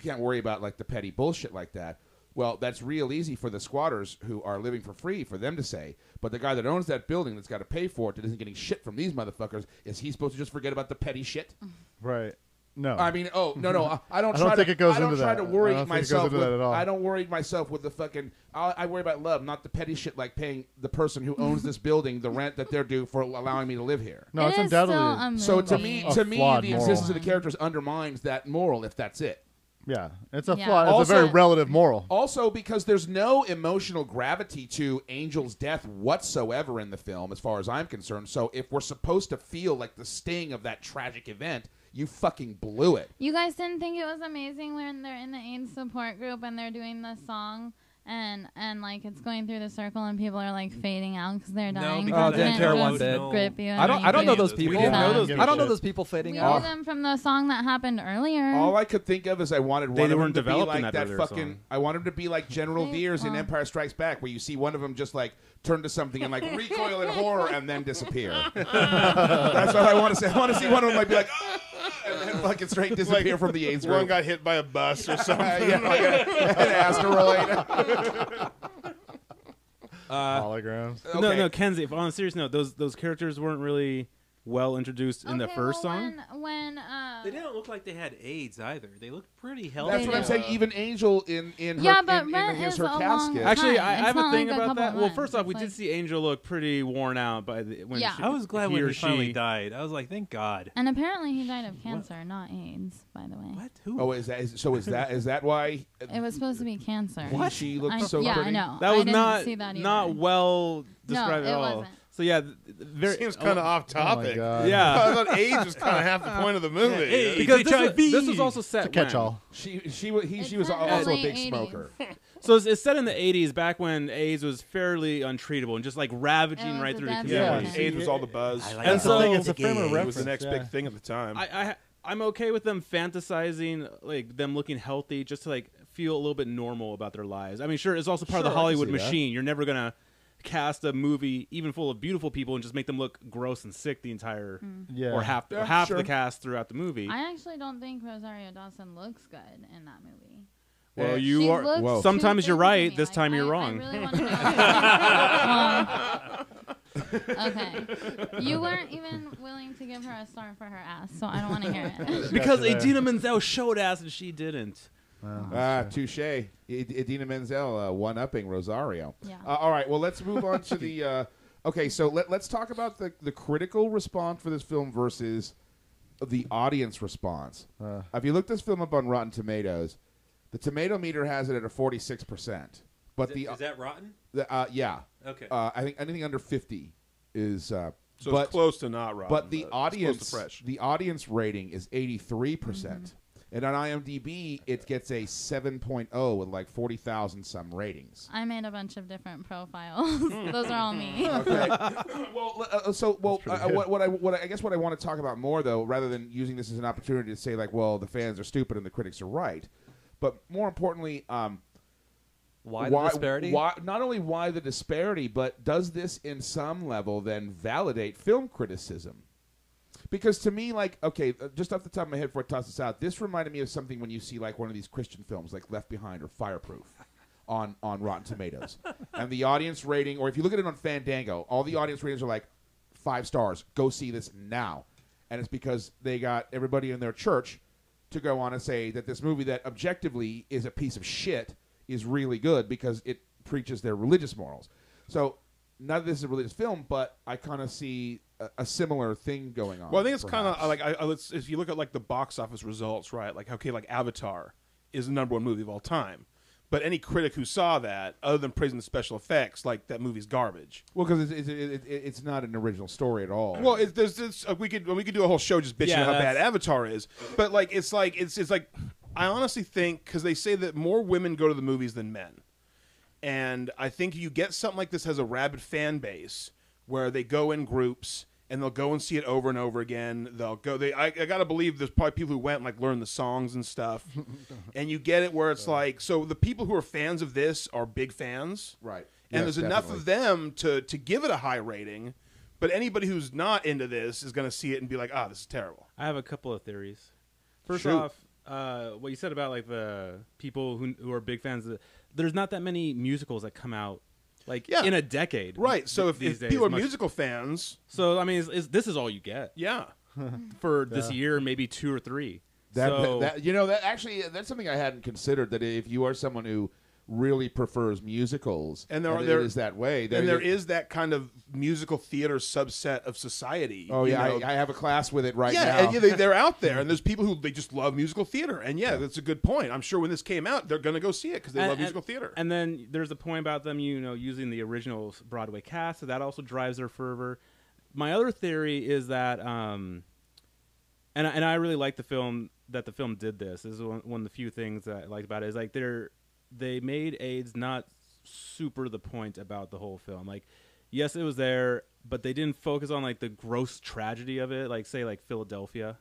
Speaker 1: can't worry about like the petty bullshit like that. Well, that's real easy for the squatters who are living for free for them to say. But the guy that owns that building that's got to pay for it that isn't getting shit from these motherfuckers, is he supposed to just forget about the petty shit?
Speaker 6: right. No.
Speaker 1: I mean, no. I don't
Speaker 6: I
Speaker 1: try
Speaker 6: don't think
Speaker 1: to.
Speaker 6: it goes
Speaker 1: I don't
Speaker 6: into
Speaker 1: try
Speaker 6: that.
Speaker 1: to worry
Speaker 6: I don't think it goes
Speaker 1: myself.
Speaker 6: into
Speaker 1: With,
Speaker 6: that at all.
Speaker 1: I don't worry myself with the fucking. I worry about love, not the petty shit like paying the person who owns this building the rent that they're due for allowing me to live here.
Speaker 6: no,
Speaker 5: It
Speaker 6: it's
Speaker 5: is
Speaker 6: undoubtedly.
Speaker 5: still a
Speaker 1: So to
Speaker 5: movie.
Speaker 1: me,
Speaker 6: flawed
Speaker 1: the
Speaker 6: moral.
Speaker 1: existence of the characters undermines that moral. If that's it.
Speaker 6: Yeah, it's a
Speaker 5: Yeah.
Speaker 6: flaw. It's
Speaker 1: Also-
Speaker 6: a very relative moral.
Speaker 1: Also, because there's no emotional gravity to Angel's death whatsoever in the film, as far as I'm concerned. So if we're supposed to feel like the sting of that tragic event, you fucking blew it.
Speaker 5: You guys didn't think it was amazing when they're in the AIDS support group and they're doing the song and like it's going through the circle and people are like fading out because they're
Speaker 4: No,
Speaker 5: dying.
Speaker 4: because
Speaker 3: Oh, didn't care one bit.
Speaker 5: Grip you
Speaker 3: I don't know those people.
Speaker 8: We didn't know those
Speaker 3: I don't know
Speaker 6: shit.
Speaker 3: those people fading
Speaker 5: We
Speaker 3: out.
Speaker 5: knew them from the song that happened earlier.
Speaker 1: All I could think of is I wanted
Speaker 8: They
Speaker 1: one of them
Speaker 8: weren't
Speaker 1: to be
Speaker 8: developed in
Speaker 1: like
Speaker 8: that
Speaker 1: that
Speaker 8: earlier
Speaker 1: fucking.
Speaker 8: song.
Speaker 1: I wanted him to be like General
Speaker 5: They-
Speaker 1: Veers in
Speaker 5: well-
Speaker 1: Empire Strikes Back, where you see one of them just like turn to something and like recoil in horror and then disappear. That's what I want to say. I want to see one of them like be like, and then fucking straight disappear from the AIDS
Speaker 2: One
Speaker 1: room.
Speaker 2: got hit by a bus or something.
Speaker 1: Yeah, like an asteroid.
Speaker 6: Holograms.
Speaker 1: Okay.
Speaker 8: No, Kenzie. On a serious note, those characters weren't really well introduced in the
Speaker 5: Okay,
Speaker 8: first
Speaker 5: well,
Speaker 8: song.
Speaker 5: when
Speaker 4: They didn't look like they had AIDS either. They looked pretty healthy.
Speaker 1: That's what I'm saying. Even Angel in her,
Speaker 5: Yeah, but
Speaker 1: in
Speaker 5: Rent
Speaker 1: his
Speaker 5: is
Speaker 1: her
Speaker 5: a long
Speaker 1: casket.
Speaker 8: Actually,
Speaker 5: time.
Speaker 8: I
Speaker 5: It's
Speaker 8: have a
Speaker 5: not
Speaker 8: thing
Speaker 5: like a
Speaker 8: about that.
Speaker 5: couple
Speaker 8: Well, first off,
Speaker 5: months.
Speaker 8: we
Speaker 5: It's
Speaker 8: did
Speaker 5: like-
Speaker 8: see Angel look pretty worn out by the when
Speaker 5: Yeah.
Speaker 8: she,
Speaker 4: I was glad
Speaker 8: he
Speaker 4: when
Speaker 8: or
Speaker 4: he finally
Speaker 8: she-
Speaker 4: died. I was like, thank God.
Speaker 5: And apparently he died of cancer, not AIDS, by the way.
Speaker 4: What? Who?
Speaker 1: Oh, is that why?
Speaker 5: It was supposed to be cancer.
Speaker 1: She looked
Speaker 5: I,
Speaker 1: so
Speaker 5: yeah,
Speaker 1: pretty.
Speaker 5: I know.
Speaker 8: That
Speaker 5: I
Speaker 8: was
Speaker 5: didn't see that either.
Speaker 8: not well described
Speaker 5: No,
Speaker 8: at
Speaker 5: it
Speaker 8: all.
Speaker 5: wasn't.
Speaker 8: So yeah, very
Speaker 2: Seems kind of off
Speaker 6: Oh my
Speaker 2: topic.
Speaker 6: god.
Speaker 8: yeah.
Speaker 2: I thought AIDS was kind of half the point of the movie.
Speaker 4: hey,
Speaker 8: Because
Speaker 4: HIV.
Speaker 8: this was also set
Speaker 6: It's a catch-all.
Speaker 1: She was
Speaker 5: It's
Speaker 1: also
Speaker 5: not
Speaker 1: a
Speaker 5: late
Speaker 1: big
Speaker 5: 80s.
Speaker 1: smoker.
Speaker 8: So it's set in the 80s, back when AIDS was fairly untreatable and just like
Speaker 5: It
Speaker 8: ravaging
Speaker 5: was
Speaker 8: right
Speaker 5: a
Speaker 8: through the
Speaker 5: death
Speaker 8: community.
Speaker 5: sentence.
Speaker 2: AIDS was all the buzz.
Speaker 4: I like
Speaker 8: And
Speaker 4: that.
Speaker 8: so-
Speaker 6: it's a frame of
Speaker 2: It was
Speaker 6: reference.
Speaker 2: the next
Speaker 6: yeah.
Speaker 2: big thing at the time.
Speaker 8: I'm okay with them fantasizing like them looking healthy, just to like feel a little bit normal about their lives. I mean, sure, it's also part of
Speaker 1: Sure,
Speaker 8: the
Speaker 1: I can
Speaker 8: Hollywood
Speaker 1: see that.
Speaker 8: machine. You're never gonna cast a movie even full of beautiful people and just make them look gross and sick the entire
Speaker 6: Yeah.
Speaker 8: or half
Speaker 1: Yeah, sure.
Speaker 8: the cast throughout the movie.
Speaker 5: I actually don't think Rosario Dawson looks good in that movie.
Speaker 8: Well,
Speaker 1: Yeah.
Speaker 8: you
Speaker 5: She
Speaker 8: are.
Speaker 5: looks
Speaker 1: Whoa.
Speaker 5: too
Speaker 8: Sometimes you're
Speaker 5: thin to
Speaker 8: right.
Speaker 5: me.
Speaker 8: This
Speaker 5: Like,
Speaker 8: time you're
Speaker 5: I
Speaker 8: wrong.
Speaker 5: really want to know. Okay. You weren't even willing to give her a star for her ass, so I don't want to hear it.
Speaker 8: Because
Speaker 6: Gotcha there.
Speaker 8: Idina Menzel showed ass and she didn't.
Speaker 1: Touche. Idina Menzel one-upping Rosario.
Speaker 5: Yeah.
Speaker 1: All right, well, let's move on to the... okay, so let's talk about the critical response for this film versus the audience response. If you look this film up on Rotten Tomatoes, the tomato meter has it at a 46%. But
Speaker 4: Is that rotten?
Speaker 1: yeah.
Speaker 4: Okay.
Speaker 1: I think anything under 50 is...
Speaker 2: so
Speaker 1: but,
Speaker 2: it's close to not rotten.
Speaker 1: but the
Speaker 2: it's close
Speaker 1: audience,
Speaker 2: to fresh.
Speaker 1: the audience rating is 83%, and on IMDb it gets a 7.0 with like 40,000 some ratings.
Speaker 5: I made a bunch of different profiles. Those are all me.
Speaker 1: Okay. What I guess what I want to talk about more though, rather than using this as an opportunity to say like, well, the fans are stupid and the critics are right, but more importantly,
Speaker 3: Why the disparity?
Speaker 1: Why not only why the disparity, but does this in some level then validate film criticism? Because to me, like, okay, just off the top of my head before I toss this out, this reminded me of something when you see like one of these Christian films like Left Behind or Fireproof on Rotten Tomatoes. And the audience rating, or if you look at it on Fandango, all the audience ratings are like 5 stars. Go see this now. And it's because they got everybody in their church to go on and say that this movie that objectively is a piece of shit is really good because it preaches their religious morals. So none of this is a religious film, but I kind of see a similar thing going on.
Speaker 2: Well, I think it's kind of
Speaker 1: perhaps.
Speaker 2: like if you look at like the box office results, right? Like okay, like Avatar is the #1 movie of all time, but any critic who saw that, other than praising the special effects, like that movie's garbage.
Speaker 1: Well, because it's not an original story at all.
Speaker 2: Well, there's this, we could do a whole show just bitching
Speaker 8: Yeah,
Speaker 2: how bad
Speaker 8: that's-
Speaker 2: Avatar is, but like it's like I honestly think because they say that more women go to the movies than men, and I think you get something like this has a rabid fan base where they go in groups and they'll go and see it over and over again. They'll go. I gotta believe there's probably people who went and like learned the songs and stuff, and you get it where it's like so the people who are fans of this are big fans,
Speaker 1: right.
Speaker 2: and
Speaker 1: Yes,
Speaker 2: there's enough
Speaker 1: definitely.
Speaker 2: of them to give it a high rating. But anybody who's not into this is going to see it and be like, this is terrible.
Speaker 8: I have a couple of theories. First
Speaker 2: Shoot.
Speaker 8: off, what you said about like the people who are big fans, there's not that many musicals that come out like
Speaker 2: Yeah.
Speaker 8: in a decade.
Speaker 2: Right. So if
Speaker 8: these days,
Speaker 2: people are
Speaker 8: much-
Speaker 2: musical fans,
Speaker 8: So I mean, this is all you get
Speaker 2: yeah.
Speaker 8: for this year, maybe 2 or 3.
Speaker 1: That you know that actually that's something I hadn't considered. That if you are someone who really prefers musicals,
Speaker 2: And
Speaker 1: it is that way.
Speaker 2: And there is that kind of musical theater subset of society.
Speaker 1: Oh
Speaker 2: you
Speaker 1: yeah,
Speaker 2: know.
Speaker 1: I have a class with it right
Speaker 2: yeah,
Speaker 1: now.
Speaker 2: and they're out there, and there's people who they just love musical theater, and yeah, that's a good point. I'm sure when this came out, they're going to go see it because they love musical theater.
Speaker 8: And then there's a point about them, using the original Broadway cast, so that also drives their fervor. My other theory is that, and I really like the film that the film did this. This is one of the few things that I liked about it. Is like they made AIDS not super the point about the whole film. Like, yes, it was there, but they didn't focus on like the gross tragedy of it, like say like Philadelphia.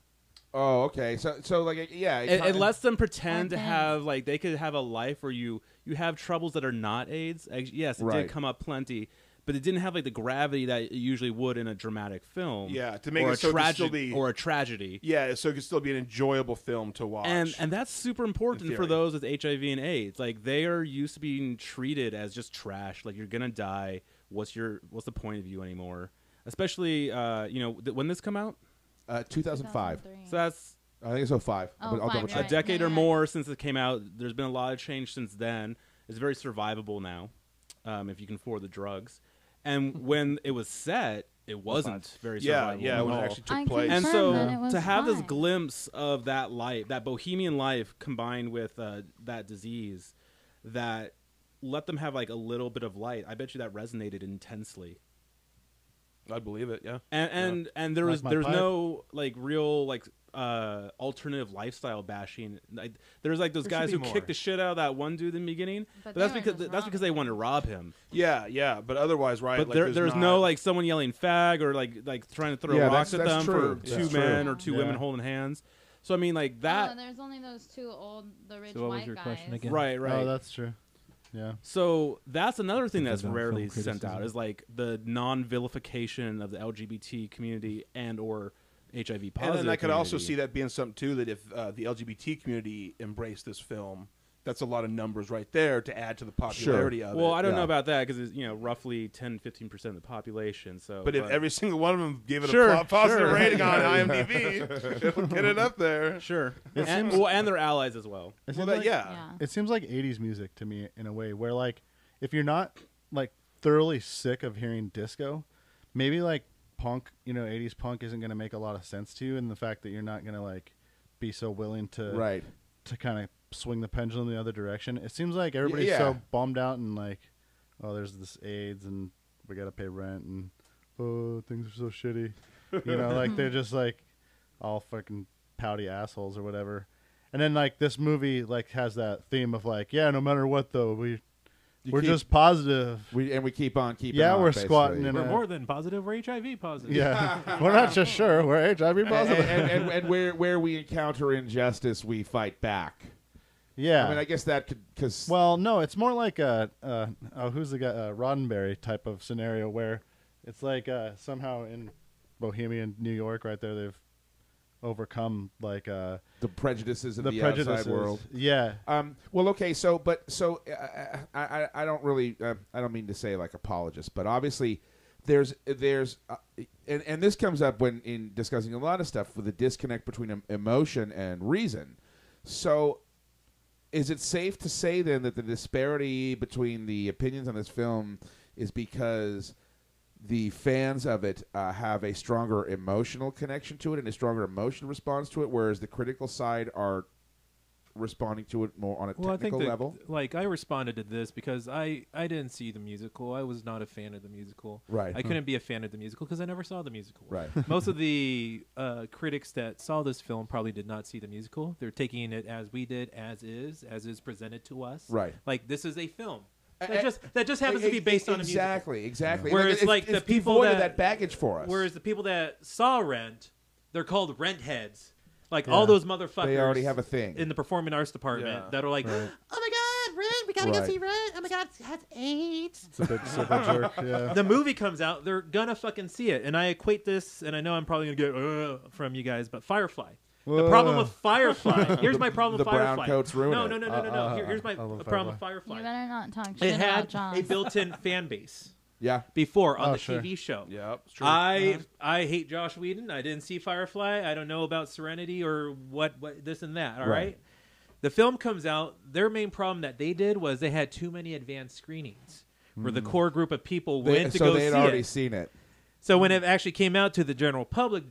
Speaker 1: Oh, okay. So like, yeah.
Speaker 8: It lets them pretend to
Speaker 5: Okay.
Speaker 8: have like they could have a life where you have troubles that are not AIDS. Yes, it
Speaker 1: Right.
Speaker 8: did come up plenty, but it didn't have like the gravity that it usually would in a dramatic film.
Speaker 2: Yeah, to make
Speaker 8: or
Speaker 2: it
Speaker 8: a
Speaker 2: so it could still
Speaker 8: tragedy
Speaker 2: be-
Speaker 8: or a tragedy.
Speaker 2: Yeah, so it could still be an enjoyable film to watch.
Speaker 8: And that's super important
Speaker 2: In
Speaker 8: for
Speaker 2: theory.
Speaker 8: those with HIV and AIDS. Like they are used to being treated as just trash. Like you're gonna die. What's the point of you anymore? Especially when this come out.
Speaker 1: 2005.
Speaker 5: 2003.
Speaker 8: So that's
Speaker 1: I think it's 05.
Speaker 5: Oh,
Speaker 1: I'll double
Speaker 5: 5,
Speaker 1: check.
Speaker 8: a
Speaker 5: right.
Speaker 8: decade
Speaker 5: Yeah,
Speaker 8: or
Speaker 5: yeah.
Speaker 8: more since it came out. There's been a lot of change since then. It's very survivable now, if you can afford the drugs. And when it was set, it wasn't very
Speaker 2: yeah,
Speaker 8: survivable.
Speaker 2: yeah,
Speaker 8: at
Speaker 2: when it
Speaker 8: all.
Speaker 2: actually took
Speaker 5: I
Speaker 2: place.
Speaker 8: And
Speaker 5: confirm
Speaker 8: so
Speaker 5: that it was
Speaker 8: to have this
Speaker 5: fine.
Speaker 8: glimpse of that life, that bohemian life combined with that disease, that let them have like a little bit of light, I bet you that resonated intensely.
Speaker 2: I'd believe it. Yeah.
Speaker 8: And there
Speaker 6: Like
Speaker 8: was
Speaker 6: my
Speaker 8: there's
Speaker 6: pipe.
Speaker 8: no like real like alternative lifestyle bashing. Like, there's like those
Speaker 4: There
Speaker 8: guys
Speaker 4: should
Speaker 8: who
Speaker 4: be
Speaker 8: kicked
Speaker 4: more.
Speaker 8: the shit out of that one dude in the beginning.
Speaker 5: But
Speaker 8: But
Speaker 5: they were just
Speaker 8: that's because they
Speaker 5: robbing
Speaker 8: wanted to rob him.
Speaker 2: Yeah, but otherwise, right?
Speaker 8: But
Speaker 2: like,
Speaker 8: there's
Speaker 2: not,
Speaker 8: no like someone yelling fag or like trying to throw
Speaker 1: Yeah,
Speaker 8: rocks
Speaker 1: that's
Speaker 8: at them
Speaker 1: true.
Speaker 8: for
Speaker 1: That's
Speaker 8: two men
Speaker 5: true.
Speaker 8: or two
Speaker 6: Yeah.
Speaker 8: women holding hands. So I mean like that.
Speaker 5: Oh, there's only those two the rich
Speaker 4: So what was
Speaker 5: white
Speaker 4: your
Speaker 5: guys.
Speaker 4: question again?
Speaker 8: Right.
Speaker 6: Oh, that's true. Yeah.
Speaker 8: So that's another thing
Speaker 4: Is
Speaker 8: that's
Speaker 4: that about
Speaker 8: rarely
Speaker 4: film
Speaker 8: sent out
Speaker 4: criticism?
Speaker 8: is like the non-vilification of the LGBT community and or HIV positive.
Speaker 2: And then I could also
Speaker 8: community.
Speaker 2: see that being something too. That if the LGBT community embraced this film, that's a lot of numbers right there to add to the popularity of it.
Speaker 8: Well, I don't
Speaker 1: Yeah.
Speaker 8: know about that because it's roughly 10-15% of the population. So,
Speaker 2: But if every single one of them gave it
Speaker 8: Sure,
Speaker 2: a positive
Speaker 8: sure.
Speaker 2: rating on IMDb, it would get it up there.
Speaker 8: sure,
Speaker 6: It
Speaker 8: and,
Speaker 6: seems-
Speaker 8: and their allies as well.
Speaker 6: It
Speaker 2: Well,
Speaker 6: seems like,
Speaker 5: Yeah.
Speaker 6: It seems like 80s music to me in a way where like if you're not like thoroughly sick of hearing disco, maybe like punk, 80s punk isn't going to make a lot of sense to you, and the fact that you're not going to like be so willing to
Speaker 1: Right.
Speaker 6: to kind of swing the pendulum the other direction. It seems like everybody's
Speaker 1: yeah.
Speaker 6: so bummed out and like, oh, there's this AIDS and we got to pay rent and oh, things are so shitty. Like they're just like all fucking pouty assholes or whatever. And then like this movie like has that theme of like, yeah, no matter what though, we're just positive.
Speaker 1: We keep on keeping
Speaker 6: Yeah,
Speaker 1: on,
Speaker 6: we're
Speaker 1: basically.
Speaker 6: squatting in
Speaker 4: We're
Speaker 6: a
Speaker 4: more than positive. We're HIV positive.
Speaker 6: yeah. We're not just sure, we're HIV positive.
Speaker 1: and where we encounter injustice, we fight back.
Speaker 6: yeah.
Speaker 1: I mean, I guess that could because
Speaker 6: Well, no, it's more like who's the guy, Roddenberry type of scenario where it's like somehow in Bohemian New York, right there, they've overcome like
Speaker 1: the prejudices of
Speaker 6: the
Speaker 1: the
Speaker 6: prejudices.
Speaker 1: outside world.
Speaker 6: Yeah,
Speaker 1: Well, okay, I don't really I don't mean to say like apologist, but obviously there's and this comes up when in discussing a lot of stuff with the disconnect between emotion and reason. So, is it safe to say then that the disparity between the opinions on this film is because the fans of it have a stronger emotional connection to it and a stronger emotional response to it, whereas the critical side are responding to it more on a
Speaker 4: Well, I think
Speaker 1: technical
Speaker 4: that,
Speaker 1: level?
Speaker 4: like, I responded to this because I didn't see the musical. I was not a fan of the musical.
Speaker 1: Right.
Speaker 4: I couldn't be a fan of the musical because I never saw the musical.
Speaker 1: Right.
Speaker 4: Most of the critics that saw this film probably did not see the musical. They're taking it as we did, as is presented to us.
Speaker 1: Right.
Speaker 4: Like, this is a film.
Speaker 1: Uh,
Speaker 4: That just happens to be based on a musical.
Speaker 1: Exactly.
Speaker 4: Whereas,
Speaker 1: it's,
Speaker 4: like, the
Speaker 1: it's
Speaker 4: people
Speaker 1: devoid of
Speaker 4: that-
Speaker 1: that baggage for us.
Speaker 4: Whereas the people that saw Rent, they're called rent heads. Like, all those motherfuckers.
Speaker 1: they already have a thing.
Speaker 4: in the performing arts department
Speaker 2: Yeah.
Speaker 4: that are like,
Speaker 6: Right.
Speaker 4: oh my god, Rent, we gotta
Speaker 1: Right.
Speaker 4: go see Rent. Oh my god, it has AIDS.
Speaker 6: it's a big super jerk. Yeah,
Speaker 4: The movie comes out, they're gonna fucking see it. And I equate this, and I know I'm probably gonna get from you guys, but Firefly. The problem with Firefly. Here's my problem with
Speaker 1: The brown
Speaker 4: Firefly.
Speaker 1: coats ruin
Speaker 4: no,
Speaker 1: it.
Speaker 4: no, no, no, no, no. Here's my
Speaker 6: I love
Speaker 4: problem with
Speaker 5: You
Speaker 4: Firefly.
Speaker 5: better not talk shit
Speaker 4: It
Speaker 5: about
Speaker 4: had
Speaker 5: John.
Speaker 4: a built-in fan base
Speaker 1: yeah.
Speaker 4: before on
Speaker 6: Oh,
Speaker 4: the
Speaker 6: sure.
Speaker 4: TV show.
Speaker 2: Yep, it's true.
Speaker 4: I hate Josh Whedon. I didn't see Firefly. I don't know about Serenity or what this and that. All
Speaker 1: Right.
Speaker 4: right. The film comes out. Their main problem that they did was they had too many advanced screenings where the core group of people went to
Speaker 1: so
Speaker 4: go
Speaker 1: they
Speaker 4: see
Speaker 1: had already
Speaker 4: it.
Speaker 1: seen it.
Speaker 4: So when it actually came out to the general public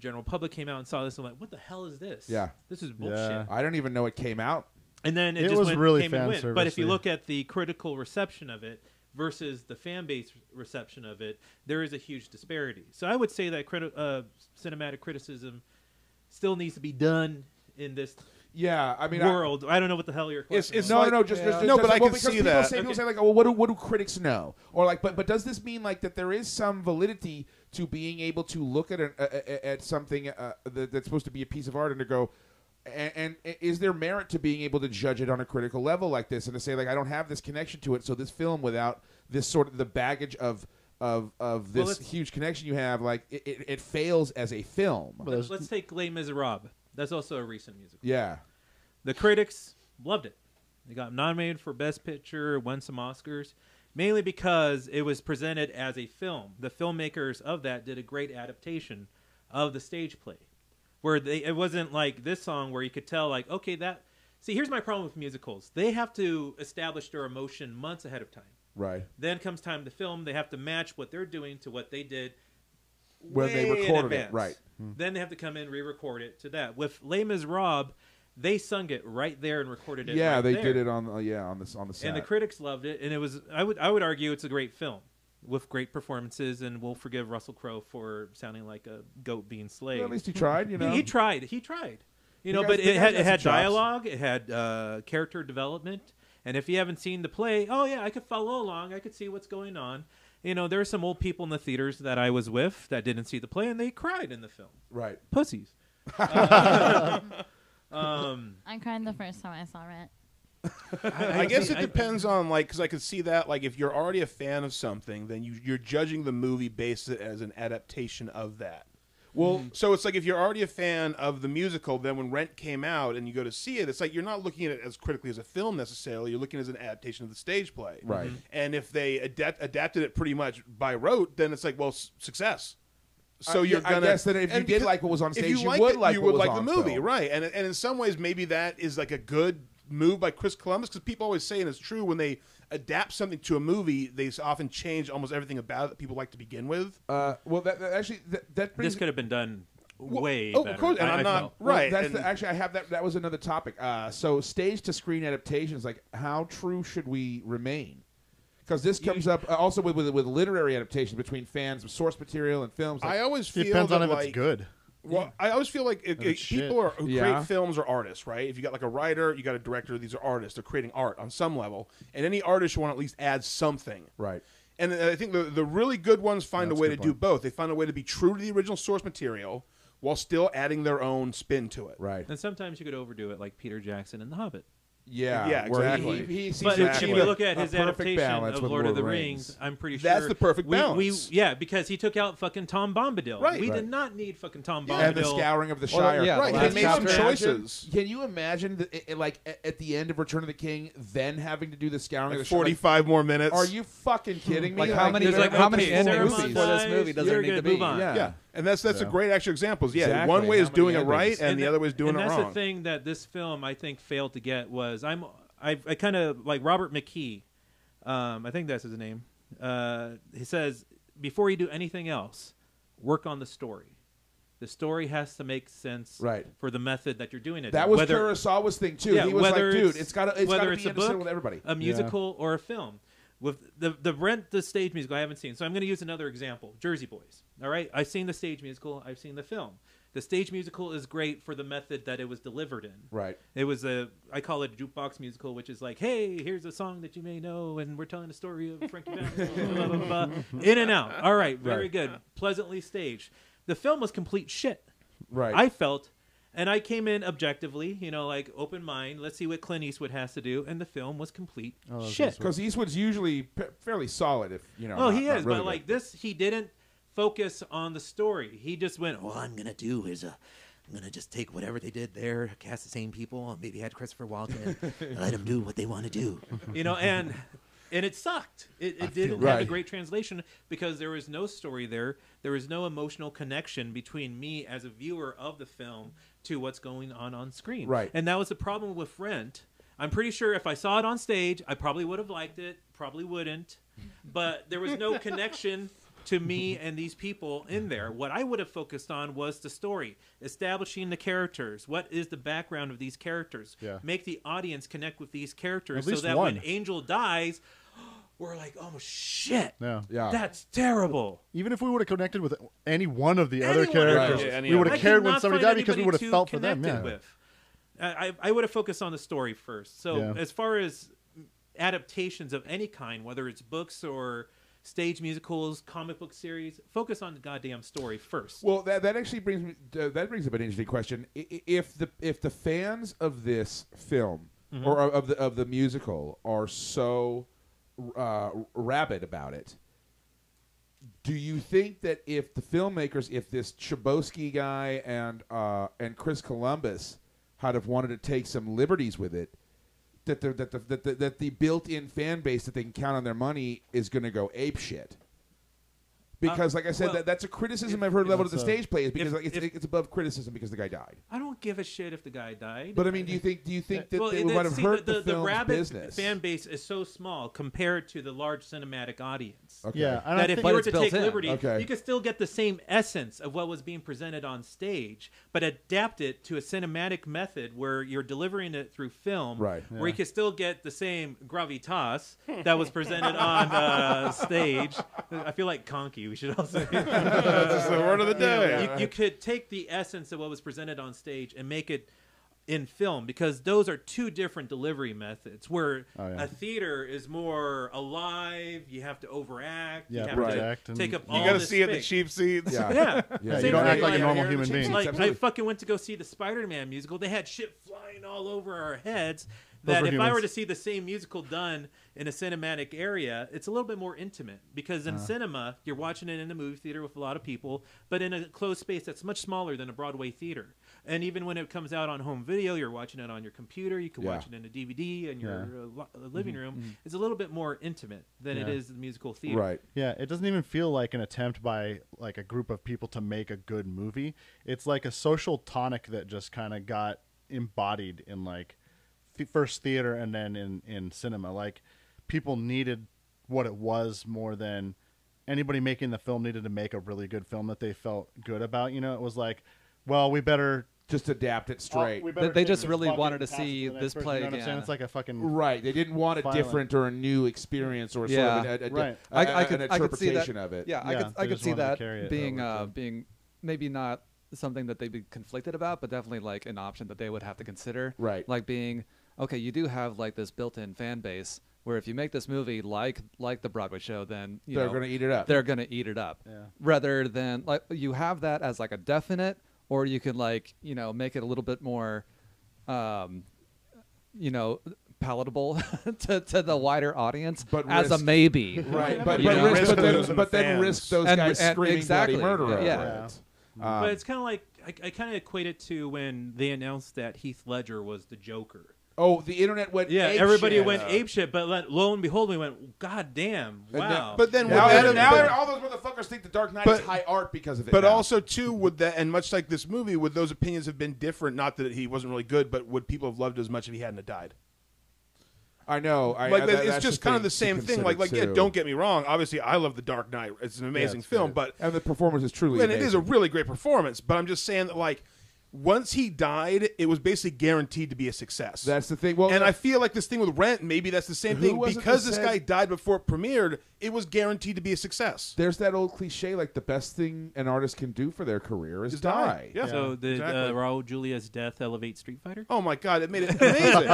Speaker 4: came out and saw this and like, what the hell is this?
Speaker 1: Yeah.
Speaker 4: This is bullshit.
Speaker 6: Yeah.
Speaker 1: I don't even know it came out.
Speaker 4: And then it
Speaker 6: It
Speaker 4: just
Speaker 6: was
Speaker 4: went,
Speaker 6: really
Speaker 4: came and went.
Speaker 6: fan
Speaker 4: But if you
Speaker 6: servicey.
Speaker 4: look at the critical reception of it versus the fan base reception of it, there is a huge disparity. So I would say that cinematic criticism still needs to be done in this
Speaker 1: Yeah, I mean,
Speaker 4: world. I don't know what the hell your question
Speaker 2: It's
Speaker 4: was.
Speaker 1: No,
Speaker 2: like-
Speaker 1: no, just
Speaker 2: No, but I can
Speaker 1: because
Speaker 2: see
Speaker 1: people
Speaker 2: that.
Speaker 1: Say, people say like, oh, well, what do critics know? Or like, but does this mean like that there is some validity to being able to look at something that's supposed to be a piece of art and to go, and is there merit to being able to judge it on a critical level like this and to say like I don't have this connection to it, so this film without this sort of the baggage of this huge connection you have, like it fails as a film.
Speaker 4: Let's take Les Miserables. That's also a recent musical.
Speaker 1: Yeah.
Speaker 4: The critics loved it. They got nominated for Best Picture, won some Oscars, mainly because it was presented as a film. The filmmakers of that did a great adaptation of the stage play, where it wasn't like this song where you could tell, like, okay, that. See, here's my problem with musicals. They have to establish their emotion months ahead of time.
Speaker 1: Right.
Speaker 4: Then comes time to film. They have to match what they're doing to what they did
Speaker 1: When they
Speaker 4: way in
Speaker 1: recorded it,
Speaker 4: advance.
Speaker 1: right.
Speaker 4: Then they have to come in, re-record it to that. With Les Miserables, they sung it right there and recorded it.
Speaker 1: Yeah,
Speaker 4: right
Speaker 1: they
Speaker 4: there.
Speaker 1: did it on the set.
Speaker 4: And the critics loved it, and it was. I would argue it's a great film with great performances, and we'll forgive Russell Crowe for sounding like a goat being slayed.
Speaker 1: Well, at least he tried, you know.
Speaker 4: He tried. You know,
Speaker 1: The
Speaker 4: but
Speaker 1: guy's
Speaker 4: it had
Speaker 1: got some chops.
Speaker 4: dialogue, it had character development, and if you haven't seen the play, oh yeah, I could follow along. I could see what's going on. You know, there are some old people in the theaters that I was with that didn't see the play, and they cried in the film.
Speaker 1: Right.
Speaker 4: Pussies.
Speaker 5: I cried the first time I saw it.
Speaker 2: I guess it depends on, like, because I could see that, like, if you're already a fan of something, then you're judging the movie based it as an adaptation of that. Well, so it's like if you're already a fan of the musical, then when Rent came out and you go to see it, it's like you're not looking at it as critically as a film necessarily. You're looking at it as an adaptation of the stage play.
Speaker 1: Right.
Speaker 2: And if they adapted it pretty much by rote, then it's like, well, success. So you're
Speaker 1: I
Speaker 2: gonna.
Speaker 1: guess that if you
Speaker 2: and
Speaker 1: did
Speaker 2: because
Speaker 1: like what was on
Speaker 2: if
Speaker 1: stage, you
Speaker 2: liked
Speaker 1: would
Speaker 2: it,
Speaker 1: like
Speaker 2: you
Speaker 1: what
Speaker 2: would
Speaker 1: was
Speaker 2: like
Speaker 1: on
Speaker 2: the movie,
Speaker 1: film.
Speaker 2: right? And in some ways, maybe that is like a good move by Chris Columbus, because people always say, and it's true, when they adapt something to a movie, they often change almost everything about it that people like to begin with.
Speaker 1: Well, that actually that brings
Speaker 4: This could have been done way
Speaker 2: oh,
Speaker 4: better.
Speaker 2: of course, and I'm not
Speaker 4: felt.
Speaker 2: right.
Speaker 1: That's
Speaker 2: and-
Speaker 1: actually I have that. That was another topic. So stage to screen adaptations, like how true should we remain? Because this comes up also with literary adaptations between fans of source material and films. Like,
Speaker 2: I always feel
Speaker 6: Depends on
Speaker 2: that,
Speaker 6: if
Speaker 2: like,
Speaker 6: it's good.
Speaker 2: Well, I always feel like
Speaker 6: it's
Speaker 2: people who
Speaker 1: Yeah.
Speaker 2: create films are artists, right? If you got like a writer, you got a director, these are artists. They're creating art on some level. And any artist should want to at least add something.
Speaker 1: right.
Speaker 2: And I think the really good ones find a
Speaker 6: That's
Speaker 2: way
Speaker 6: a
Speaker 2: to
Speaker 6: good
Speaker 2: do
Speaker 6: point.
Speaker 2: both. They find a way to be true to the original source material while still adding their own spin to it.
Speaker 1: Right.
Speaker 4: And sometimes you could overdo it, like Peter Jackson in The Hobbit.
Speaker 1: Yeah.
Speaker 2: Yeah,
Speaker 1: where
Speaker 2: exactly.
Speaker 1: He seems
Speaker 4: But
Speaker 1: to
Speaker 4: if
Speaker 1: achieve
Speaker 4: you look at
Speaker 1: a
Speaker 4: his
Speaker 1: perfect
Speaker 4: adaptation
Speaker 1: balance
Speaker 4: of
Speaker 1: with
Speaker 4: Lord of the Rings, I'm pretty sure
Speaker 2: That's the perfect balance.
Speaker 4: Yeah, because he took out fucking Tom Bombadil.
Speaker 2: Right.
Speaker 4: We
Speaker 1: Right.
Speaker 4: did not need fucking Tom
Speaker 2: Yeah.
Speaker 4: Bombadil.
Speaker 1: and the scouring of the
Speaker 3: Well,
Speaker 1: Shire.
Speaker 3: yeah,
Speaker 2: Right,
Speaker 3: the
Speaker 2: they
Speaker 3: last
Speaker 2: made some
Speaker 3: chapter-
Speaker 2: choices.
Speaker 1: Can you imagine, like at the end of Return of the King, then having to do the scouring
Speaker 2: Like
Speaker 1: of the Shire?
Speaker 2: 45 more minutes.
Speaker 1: Are you fucking kidding me?
Speaker 3: Like how many?
Speaker 4: He's like,
Speaker 3: how many
Speaker 4: okay,
Speaker 3: endings
Speaker 4: ceremony
Speaker 3: for this
Speaker 4: size,
Speaker 3: movie does
Speaker 4: you're
Speaker 3: there need
Speaker 4: good,
Speaker 3: to be?
Speaker 4: move on.
Speaker 1: Yeah.
Speaker 2: Yeah. And that's a great actual example. Yeah,
Speaker 1: Exactly.
Speaker 2: one way
Speaker 1: How
Speaker 2: is doing it
Speaker 1: many
Speaker 2: right,
Speaker 1: endings?
Speaker 2: and the other way is doing it
Speaker 4: and
Speaker 2: wrong.
Speaker 4: that's the thing that this film, I think, failed to get was I kind of like Robert McKee. I think that's his name. He says, before you do anything else, work on the story. The story has to make sense
Speaker 1: Right.
Speaker 4: for the method that you're doing it.
Speaker 1: That
Speaker 4: in.
Speaker 1: was
Speaker 4: Whether-
Speaker 1: Kurosawa's thing too.
Speaker 4: Yeah,
Speaker 1: He was like,
Speaker 4: whether
Speaker 1: dude,
Speaker 4: it's-
Speaker 1: it's got to
Speaker 4: whether
Speaker 1: be
Speaker 4: it's a
Speaker 1: understood
Speaker 4: book,
Speaker 1: with everybody.
Speaker 4: a musical or a film. With the Rent the stage musical, I haven't seen. So I'm going to use another example: Jersey Boys. All right, I've seen the stage musical. I've seen the film. The stage musical is great for the method that it was delivered in.
Speaker 1: Right.
Speaker 4: It was I call it a jukebox musical, which is like, hey, here's a song that you may know, and we're telling the story of Frankie Valli, blah, blah, blah, blah. In and out. All right, very
Speaker 1: Right.
Speaker 4: good. Pleasantly staged. The film was complete shit.
Speaker 1: Right.
Speaker 4: I felt, and I came in objectively, like open mind. Let's see what Clint Eastwood has to do, and the film was complete shit.
Speaker 1: Because Eastwood's usually fairly solid, if you know.
Speaker 4: Oh,
Speaker 1: not-
Speaker 4: he
Speaker 1: not
Speaker 4: is,
Speaker 1: really
Speaker 4: but like
Speaker 1: good.
Speaker 4: this, he didn't focus on the story. He just went, all I'm gonna do is I'm gonna just take whatever they did there, cast the same people, and maybe add Christopher Walken, and let them do what they want to do, and it sucked. It didn't have a
Speaker 1: Right.
Speaker 4: great translation because there was no story there. There was no emotional connection between me as a viewer of the film to what's going on screen.
Speaker 1: Right.
Speaker 4: And that was the problem with Rent. I'm pretty sure if I saw it on stage, I probably would have liked it, probably wouldn't. But there was no connection to me and these people in there. What I would have focused on was the story, establishing the characters. What is the background of these characters?
Speaker 6: Yeah.
Speaker 4: Make the audience connect with these characters
Speaker 6: At
Speaker 4: so
Speaker 6: least
Speaker 4: that
Speaker 6: one.
Speaker 4: when Angel dies, we're like, oh, shit.
Speaker 6: Yeah.
Speaker 1: Yeah.
Speaker 4: That's terrible.
Speaker 6: Even if we would have connected with any one of the other
Speaker 4: Anyone.
Speaker 6: characters,
Speaker 2: Right. Yeah, any
Speaker 6: we would
Speaker 2: other.
Speaker 6: have
Speaker 4: I
Speaker 6: cared
Speaker 4: could
Speaker 6: when
Speaker 4: not
Speaker 6: somebody
Speaker 4: find
Speaker 6: died because we would have
Speaker 4: anybody
Speaker 6: felt
Speaker 4: to
Speaker 6: for them.
Speaker 4: connect
Speaker 6: Yeah.
Speaker 4: with. I would have focused on the story first. So
Speaker 6: Yeah.
Speaker 4: as far as adaptations of any kind, whether it's books or stage musicals, comic book series, focus on the goddamn story first.
Speaker 1: Well, that actually brings up an interesting question. If the fans of this film or of the musical are so rabid about it, do you think that if the filmmakers, if this Chbosky guy and Chris Columbus had have wanted to take some liberties with it, that the built-in fan base that they can count on their money is going to go ape shit? Because, like I said,
Speaker 4: well,
Speaker 1: that's a criticism I've heard leveled at the stage play, is because
Speaker 4: if-
Speaker 1: it's above criticism because the guy died.
Speaker 4: I don't give a shit if the guy died.
Speaker 1: But I mean, do you think that
Speaker 4: well,
Speaker 1: they might have hurt the
Speaker 4: the
Speaker 1: film's
Speaker 4: rabid
Speaker 1: business?
Speaker 4: fan base is so small compared to the large cinematic audience.
Speaker 1: Okay.
Speaker 6: Yeah, and I
Speaker 4: That if
Speaker 6: think-
Speaker 4: you
Speaker 3: But
Speaker 4: were
Speaker 3: it's
Speaker 4: to
Speaker 3: built
Speaker 4: take
Speaker 3: in.
Speaker 4: liberty,
Speaker 1: Okay.
Speaker 4: you could still get the same essence of what was being presented on stage, but adapt it to a cinematic method where you're delivering it through film,
Speaker 1: Right.
Speaker 4: where you could still get the same gravitas that was presented on stage. I feel like Conky. We should also.
Speaker 2: That's the word of the day.
Speaker 4: You could take the essence of what was presented on stage and make it in film, because those are two different delivery methods, where a theater is more alive, you have to overact,
Speaker 6: Yeah,
Speaker 4: you have
Speaker 6: project
Speaker 4: to
Speaker 6: and-
Speaker 4: take up
Speaker 6: You
Speaker 4: all
Speaker 2: You got to
Speaker 4: this
Speaker 2: see it in the
Speaker 4: space.
Speaker 2: cheap seats.
Speaker 1: Yeah.
Speaker 4: Yeah,
Speaker 1: Yeah,
Speaker 6: you
Speaker 4: Same
Speaker 6: don't
Speaker 4: thing
Speaker 6: act like a
Speaker 4: like-
Speaker 6: normal human being.
Speaker 4: Like
Speaker 1: Absolutely.
Speaker 4: I fucking went to go see the Spider-Man musical. They had shit flying all over our heads.
Speaker 6: Those
Speaker 4: That
Speaker 6: were
Speaker 4: if I
Speaker 6: humans.
Speaker 4: were to see the same musical done in a cinematic area, it's a little bit more intimate, because in cinema you're watching it in a movie theater with a lot of people, but in a closed space that's much smaller than a Broadway theater. And even when it comes out on home video, you're watching it on your computer. You can
Speaker 1: Yeah.
Speaker 4: watch it in a DVD in your living room.
Speaker 6: Mm-hmm.
Speaker 4: It's a little bit more intimate than it
Speaker 6: Yeah.
Speaker 4: is the musical theater.
Speaker 1: Right.
Speaker 6: Yeah, it doesn't even feel like an attempt by like a group of people to make a good movie. It's like a social tonic that just kind of got embodied in like first theater and then in cinema. Like people needed what it was more than anybody making the film needed to make a really good film that they felt good about. You know, it was like, well, we better
Speaker 1: Just adapt it straight.
Speaker 6: we better
Speaker 3: They
Speaker 6: take
Speaker 3: just
Speaker 6: this
Speaker 3: really
Speaker 6: fucking
Speaker 3: wanted to
Speaker 6: pass it
Speaker 3: see
Speaker 6: the next
Speaker 3: this
Speaker 6: person.
Speaker 3: play
Speaker 6: You know what I'm saying?
Speaker 3: again.
Speaker 6: It's like a fucking
Speaker 1: Right. They didn't want a
Speaker 6: Violent.
Speaker 1: different or a new experience or
Speaker 3: Yeah.
Speaker 1: sort of an
Speaker 6: Right.
Speaker 3: I
Speaker 1: an
Speaker 3: could see that.
Speaker 1: interpretation of it.
Speaker 3: Yeah,
Speaker 6: Yeah,
Speaker 3: I
Speaker 6: they
Speaker 3: could
Speaker 6: just
Speaker 3: see
Speaker 6: wanted to
Speaker 3: that
Speaker 6: carry it
Speaker 3: being
Speaker 6: over, so.
Speaker 3: being maybe not something that they'd be conflicted about, but definitely like an option that they would have to consider.
Speaker 1: Right.
Speaker 3: Like being okay, you do have like this built-in fan base where if you make this movie like the Broadway show, then
Speaker 1: They're going to eat it up.
Speaker 3: They're going to eat it up.
Speaker 6: Yeah.
Speaker 3: Rather than like you have that as like a definite, or you could like make it a little bit more, palatable to the wider audience,
Speaker 1: But
Speaker 3: as
Speaker 1: risk-
Speaker 3: a maybe.
Speaker 1: Right. But,
Speaker 3: You
Speaker 1: but,
Speaker 3: know?
Speaker 1: risk, but, then,
Speaker 2: losing
Speaker 1: but
Speaker 2: the
Speaker 1: then
Speaker 2: fans.
Speaker 1: risk those
Speaker 3: And-
Speaker 1: guys
Speaker 3: and
Speaker 1: screaming
Speaker 3: exactly.
Speaker 1: bloody murder over
Speaker 3: Yeah.
Speaker 1: it.
Speaker 4: But it's kind of like I kind of equate it to when they announced that Heath Ledger was the Joker.
Speaker 1: Oh, the internet went
Speaker 4: Yeah,
Speaker 1: ape
Speaker 4: everybody
Speaker 1: shit.
Speaker 4: went apeshit, but lo and behold, we went, God damn,
Speaker 1: And
Speaker 4: wow.
Speaker 2: But then
Speaker 1: Now,
Speaker 2: would that have
Speaker 1: now
Speaker 2: been-
Speaker 1: all those motherfuckers think the Dark Knight
Speaker 2: But-
Speaker 1: is high art because of it.
Speaker 2: But
Speaker 1: now.
Speaker 2: also, too, would that, and much like this movie, would those opinions have been different? Not that he wasn't really good, but would people have loved it as much if he hadn't have died?
Speaker 1: I know.
Speaker 2: Like
Speaker 1: that's
Speaker 2: it's just kind of the same thing. Like yeah,
Speaker 1: too.
Speaker 2: don't get me wrong. Obviously, I love The Dark Knight. It's an amazing
Speaker 6: it's
Speaker 2: film,
Speaker 6: great.
Speaker 2: but
Speaker 1: And the performance is truly
Speaker 2: and it
Speaker 1: amazing.
Speaker 2: is a really great performance. But I'm just saying that like once he died, it was basically guaranteed to be a success.
Speaker 1: That's the thing. Well,
Speaker 2: and I feel like this thing with Rent, maybe that's the same
Speaker 1: Who
Speaker 2: thing.
Speaker 1: was it
Speaker 2: Because
Speaker 1: that
Speaker 2: this
Speaker 1: said-
Speaker 2: guy died before it premiered, it was guaranteed to be a success.
Speaker 1: there's that old cliche, like the best thing an artist can do for their career is
Speaker 2: Just
Speaker 1: die.
Speaker 2: Yeah.
Speaker 4: so did
Speaker 2: exactly.
Speaker 4: Raul Julia's death elevate Street Fighter?
Speaker 2: Oh my God, it made it amazing.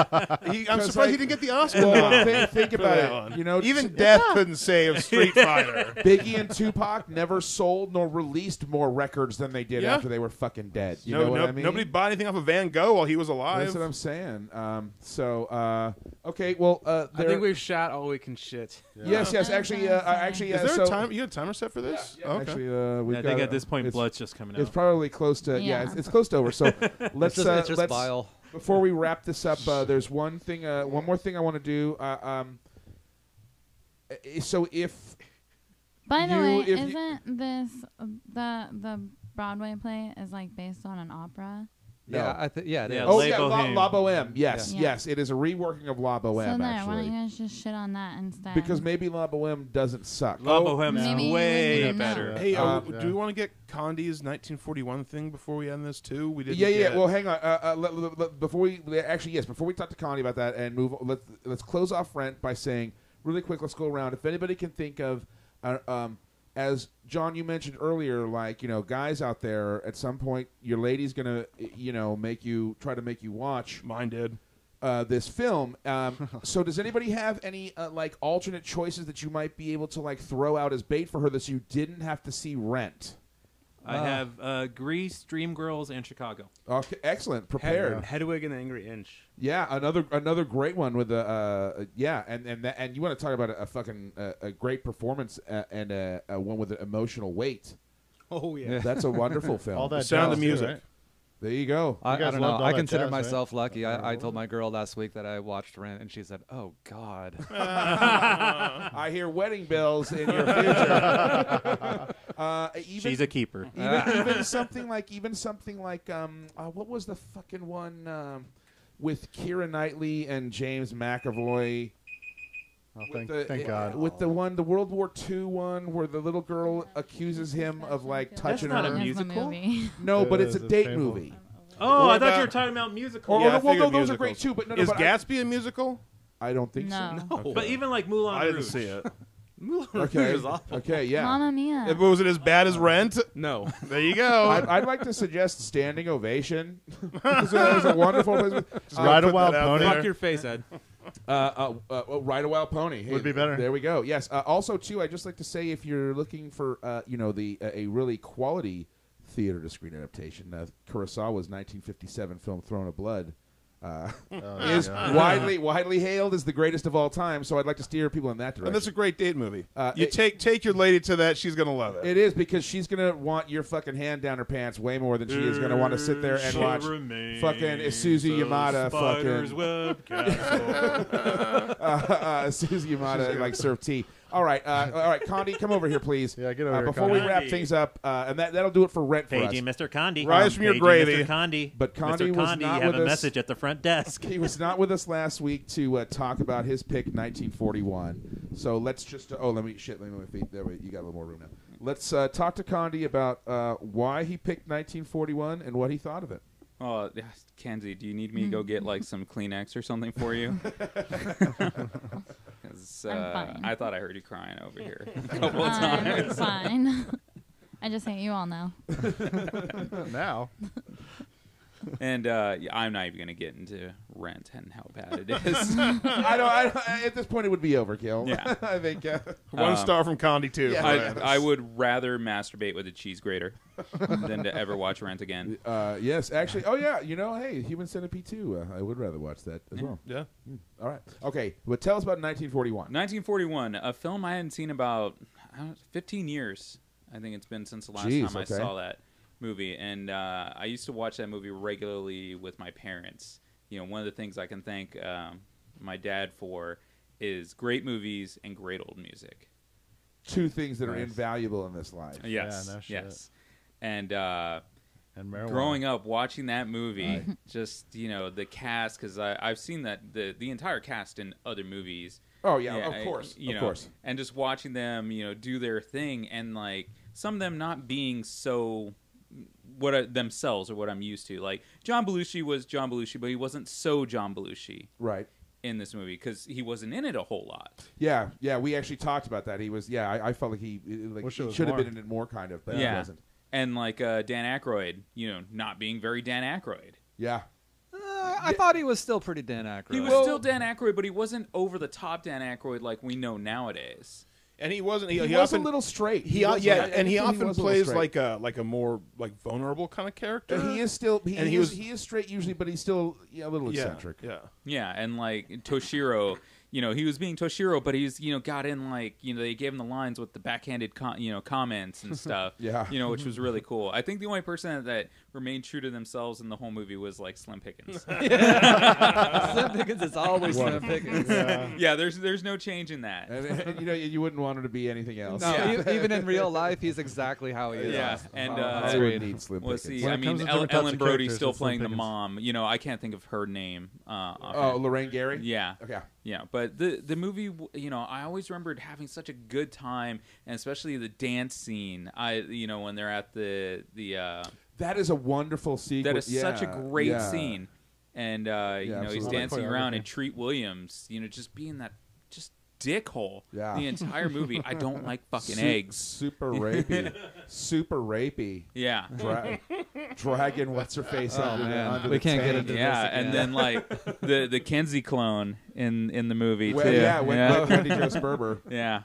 Speaker 2: I'm surprised
Speaker 1: like-
Speaker 2: he didn't get the Oscar.
Speaker 1: Well,
Speaker 2: nom
Speaker 1: think
Speaker 2: for
Speaker 1: about
Speaker 2: that
Speaker 1: it.
Speaker 2: one.
Speaker 1: You know,
Speaker 2: even death couldn't save Street Fighter.
Speaker 1: Biggie and Tupac never sold nor released more records than they did
Speaker 2: Yeah.
Speaker 1: after they were fucking dead. You know what I mean?
Speaker 2: Nobody bought anything off of Van Gogh while he was alive.
Speaker 1: That's what I'm saying. Okay. Well,
Speaker 8: I
Speaker 1: there-
Speaker 8: think we've shot all we can shit.
Speaker 1: yes. Actually,
Speaker 2: Is there
Speaker 1: so,
Speaker 2: a time? You had a timer set for this?
Speaker 1: Yeah,
Speaker 2: Oh, okay.
Speaker 1: Actually, we've
Speaker 4: I think
Speaker 1: got,
Speaker 4: at this point,
Speaker 1: it's-
Speaker 4: blood's just coming
Speaker 1: It's
Speaker 4: out.
Speaker 1: probably close to
Speaker 5: Yeah.
Speaker 1: it's close to over. So let's
Speaker 3: It's just
Speaker 1: let's
Speaker 3: bile.
Speaker 1: before we wrap this up. There's one more thing I want to do. So if
Speaker 5: By the
Speaker 1: You-
Speaker 5: way,
Speaker 1: if you-
Speaker 5: isn't this the Broadway play is like based on an opera?
Speaker 3: Yeah, it
Speaker 4: Yeah,
Speaker 3: is.
Speaker 1: oh
Speaker 4: La
Speaker 1: yeah,
Speaker 4: Boheme.
Speaker 1: La Boheme. Yes,
Speaker 5: Yeah.
Speaker 1: yes, it is a reworking of La
Speaker 5: So
Speaker 1: Boheme
Speaker 5: there, why
Speaker 1: actually.
Speaker 5: don't you guys just shit on that instead?
Speaker 1: Because maybe La Boheme doesn't suck.
Speaker 4: La
Speaker 1: Oh,
Speaker 4: Boheme's
Speaker 5: Maybe you
Speaker 4: way
Speaker 5: wouldn't
Speaker 4: better.
Speaker 5: know.
Speaker 2: Hey,
Speaker 1: Yeah.
Speaker 2: do we want to get Condi's 1941 thing before we end this too? We didn't.
Speaker 1: Yeah.
Speaker 2: get-
Speaker 1: Well, hang on. Before we before we talk to Connie about that and move, let's close off Rent by saying really quick. Let's go around. If anybody can think of as John, you mentioned earlier, like, guys out there, at some point, your lady's gonna, try to make you watch.
Speaker 2: Mine did.
Speaker 1: This film. So does anybody have any like alternate choices that you might be able to like throw out as bait for her that you didn't have to see Rent?
Speaker 4: I have Grease, Dreamgirls, and Chicago.
Speaker 1: Okay, excellent. Prepared.
Speaker 8: Hedwig and the Angry Inch.
Speaker 1: Yeah, another great one with and you want to talk about a fucking a great performance and a one with an emotional weight.
Speaker 8: Oh yeah,
Speaker 1: that's a wonderful film.
Speaker 6: All that
Speaker 2: Sound of
Speaker 6: jazz,
Speaker 2: music.
Speaker 6: right?
Speaker 1: There you go.
Speaker 3: I
Speaker 6: guys
Speaker 3: don't know.
Speaker 6: loved all
Speaker 3: I
Speaker 6: that
Speaker 3: consider
Speaker 6: jazz, right?
Speaker 3: myself lucky. I told my girl last week that I watched Rent, and she said, "Oh God."
Speaker 1: I hear wedding bells in your future.
Speaker 4: She's a keeper.
Speaker 1: Even something like what was the fucking one with Keira Knightley and James McAvoy?
Speaker 6: Oh, thank God.
Speaker 1: With the World War II one, where the little girl accuses him of like touching
Speaker 4: not
Speaker 1: her.
Speaker 4: a musical.
Speaker 1: No, but it's a date
Speaker 6: painful.
Speaker 1: movie.
Speaker 4: Oh,
Speaker 2: What
Speaker 4: I thought you
Speaker 2: about-
Speaker 4: were talking about musical.
Speaker 2: Yeah, I
Speaker 1: well,
Speaker 2: figured
Speaker 1: those are
Speaker 2: musicals.
Speaker 1: great too. But no,
Speaker 2: Is
Speaker 1: but
Speaker 2: Gatsby a musical?
Speaker 1: I don't think
Speaker 5: No.
Speaker 1: so.
Speaker 2: Okay.
Speaker 4: But even like Moulin
Speaker 2: I didn't
Speaker 4: Rouge.
Speaker 2: see it.
Speaker 1: Okay.
Speaker 8: is awful.
Speaker 1: Okay. Yeah.
Speaker 5: Mamma Mia.
Speaker 2: Was it as bad as Rent?
Speaker 8: No.
Speaker 2: There you go.
Speaker 1: I'd like to suggest Standing Ovation. It was a wonderful place.
Speaker 6: Ride a
Speaker 2: put
Speaker 6: Wild
Speaker 2: that out
Speaker 6: Pony.
Speaker 2: there.
Speaker 8: Fuck your face, Ed.
Speaker 1: Ride a Wild Pony. Hey,
Speaker 6: Would be better.
Speaker 1: There we go. Yes. Also, too, I'd just like to say if you're looking for, a really quality theater to screen adaptation, Kurosawa's 1957 film Throne of Blood is widely hailed as the greatest of all time. So I'd like to steer people in that direction.
Speaker 2: And that's a great date movie. You
Speaker 1: it-
Speaker 2: take your lady to that, she's gonna love it.
Speaker 1: It is, because she's gonna want your fucking hand down her pants way more than she is gonna want to sit there and watch fucking Suzu Yamada fucking Suzu Yamada like serve tea. All right, Condi, come over here, please.
Speaker 6: Yeah, get over here,
Speaker 1: Before we
Speaker 6: Condi.
Speaker 1: wrap things up, and that'll do it for Rent for us.
Speaker 4: Paging Mr. Condi.
Speaker 2: Rise from your
Speaker 4: Paging
Speaker 2: gravy.
Speaker 4: Mr. Condi.
Speaker 1: But Condi
Speaker 4: Mr.
Speaker 1: was
Speaker 4: Condi,
Speaker 1: not
Speaker 4: you have
Speaker 1: with
Speaker 4: a
Speaker 1: us.
Speaker 4: message at the front desk.
Speaker 1: He was not with us last week to talk about his pick, 1941. So let's just let me there you got a little more room now. Let's talk to Condi about why he picked 1941 and what he thought of it.
Speaker 9: Oh, Kenzie, do you need me to go get like some Kleenex or something for you? 'Cause,
Speaker 5: I'm fine.
Speaker 9: I thought I heard you crying over here a couple of
Speaker 5: I'm
Speaker 9: times.
Speaker 5: fine. I just hate you all now.
Speaker 6: Now.
Speaker 9: And I'm not even going to get into Rent and how bad it is.
Speaker 1: I don't. At this point, it would be overkill.
Speaker 9: Yeah.
Speaker 1: I think.
Speaker 2: 1 star from Condi too.
Speaker 1: Yeah.
Speaker 9: I would rather masturbate with a cheese grater than to ever watch Rent again.
Speaker 1: Yes, actually. Oh yeah. Hey, Human Centipede 2. I would rather watch that as well.
Speaker 2: Yeah.
Speaker 1: All right. Okay. But tell us about 1941.
Speaker 9: 1941, a film I hadn't seen about 15 years. I think it's been since the last
Speaker 1: Jeez,
Speaker 9: time I
Speaker 1: okay.
Speaker 9: saw that movie. And I used to watch that movie regularly with my parents. One of the things I can thank my dad for is great movies and great old music.
Speaker 1: Two things that are
Speaker 6: Nice.
Speaker 1: invaluable in this life.
Speaker 9: Yes,
Speaker 6: no shit.
Speaker 9: yes. And
Speaker 6: And marijuana.
Speaker 9: growing up watching that movie, just the cast, because I've seen that the entire cast in other movies.
Speaker 1: Oh yeah, of course,
Speaker 9: of
Speaker 1: course.
Speaker 9: And just watching them, do their thing, and like some of them not being so themselves or what I'm used to. Like John Belushi was John Belushi, but he wasn't so John Belushi
Speaker 1: Right.
Speaker 9: in this movie because he wasn't in it a whole lot.
Speaker 1: Yeah. We actually talked about that. He was. Yeah, I felt like he
Speaker 6: Wish it was
Speaker 1: should have
Speaker 6: more.
Speaker 1: been in it more, kind of, but he
Speaker 9: Yeah.
Speaker 1: wasn't.
Speaker 9: And like Dan Aykroyd, not being very Dan Aykroyd.
Speaker 1: Yeah.
Speaker 3: I thought he was still pretty Dan Aykroyd.
Speaker 9: He was still Dan Aykroyd, but he wasn't over the top Dan Aykroyd like we know nowadays.
Speaker 2: And he wasn't.
Speaker 1: He
Speaker 2: He
Speaker 1: was
Speaker 2: often
Speaker 1: a little straight.
Speaker 2: He
Speaker 1: was,
Speaker 2: yeah,
Speaker 1: I
Speaker 2: and he
Speaker 1: think
Speaker 2: often
Speaker 1: was a little
Speaker 2: plays
Speaker 1: straight.
Speaker 2: like a more like vulnerable kind of character.
Speaker 1: And he is still. He
Speaker 2: And he
Speaker 1: is
Speaker 2: was-
Speaker 1: straight usually, but he's still a little eccentric.
Speaker 2: Yeah.
Speaker 9: Yeah, and like Toshiro, he was being Toshiro, but he's got in like they gave him the lines with the backhanded comments and stuff.
Speaker 1: Yeah.
Speaker 9: which was really cool. I think the only person that remained true to themselves in the whole movie was like Slim Pickens.
Speaker 3: Slim Pickens is always Slim Pickens.
Speaker 9: Yeah, there's no change in that.
Speaker 1: And you wouldn't want him to be anything else.
Speaker 3: No,
Speaker 9: Yeah.
Speaker 3: even in real life, he's exactly how he is.
Speaker 9: Yeah, and
Speaker 1: I would need Slim
Speaker 9: let's
Speaker 1: Pickens.
Speaker 9: see.
Speaker 6: When
Speaker 9: I
Speaker 6: it
Speaker 9: mean,
Speaker 6: comes to different types
Speaker 9: Ellen
Speaker 6: of
Speaker 9: Brody's
Speaker 6: characters,
Speaker 9: still
Speaker 6: it's Slim
Speaker 9: playing the
Speaker 6: Pickens.
Speaker 9: mom. I can't think of her name.
Speaker 1: Oh, Lorraine Gary.
Speaker 9: Yeah.
Speaker 1: Okay.
Speaker 9: Yeah, but the movie, I always remembered having such a good time, and especially the dance scene. When they're at the
Speaker 1: That is a wonderful sequence.
Speaker 9: that is such a great
Speaker 1: yeah.
Speaker 9: scene, and he's
Speaker 1: absolutely.
Speaker 9: dancing
Speaker 6: Quite
Speaker 9: around,
Speaker 6: everything.
Speaker 9: and Treat Williams, just being that just dickhole.
Speaker 1: Yeah.
Speaker 9: The entire movie. I don't like fucking eggs.
Speaker 1: Super rapey. Super rapey.
Speaker 9: Yeah.
Speaker 1: Dragon, what's her face? Under
Speaker 3: We
Speaker 1: the
Speaker 3: can't get
Speaker 1: tank.
Speaker 3: into
Speaker 9: Yeah,
Speaker 3: this
Speaker 9: and
Speaker 3: again.
Speaker 9: then like the Kenzie clone in the movie
Speaker 1: Well,
Speaker 9: too.
Speaker 1: yeah, Wendy Jo Sperber,
Speaker 9: yeah,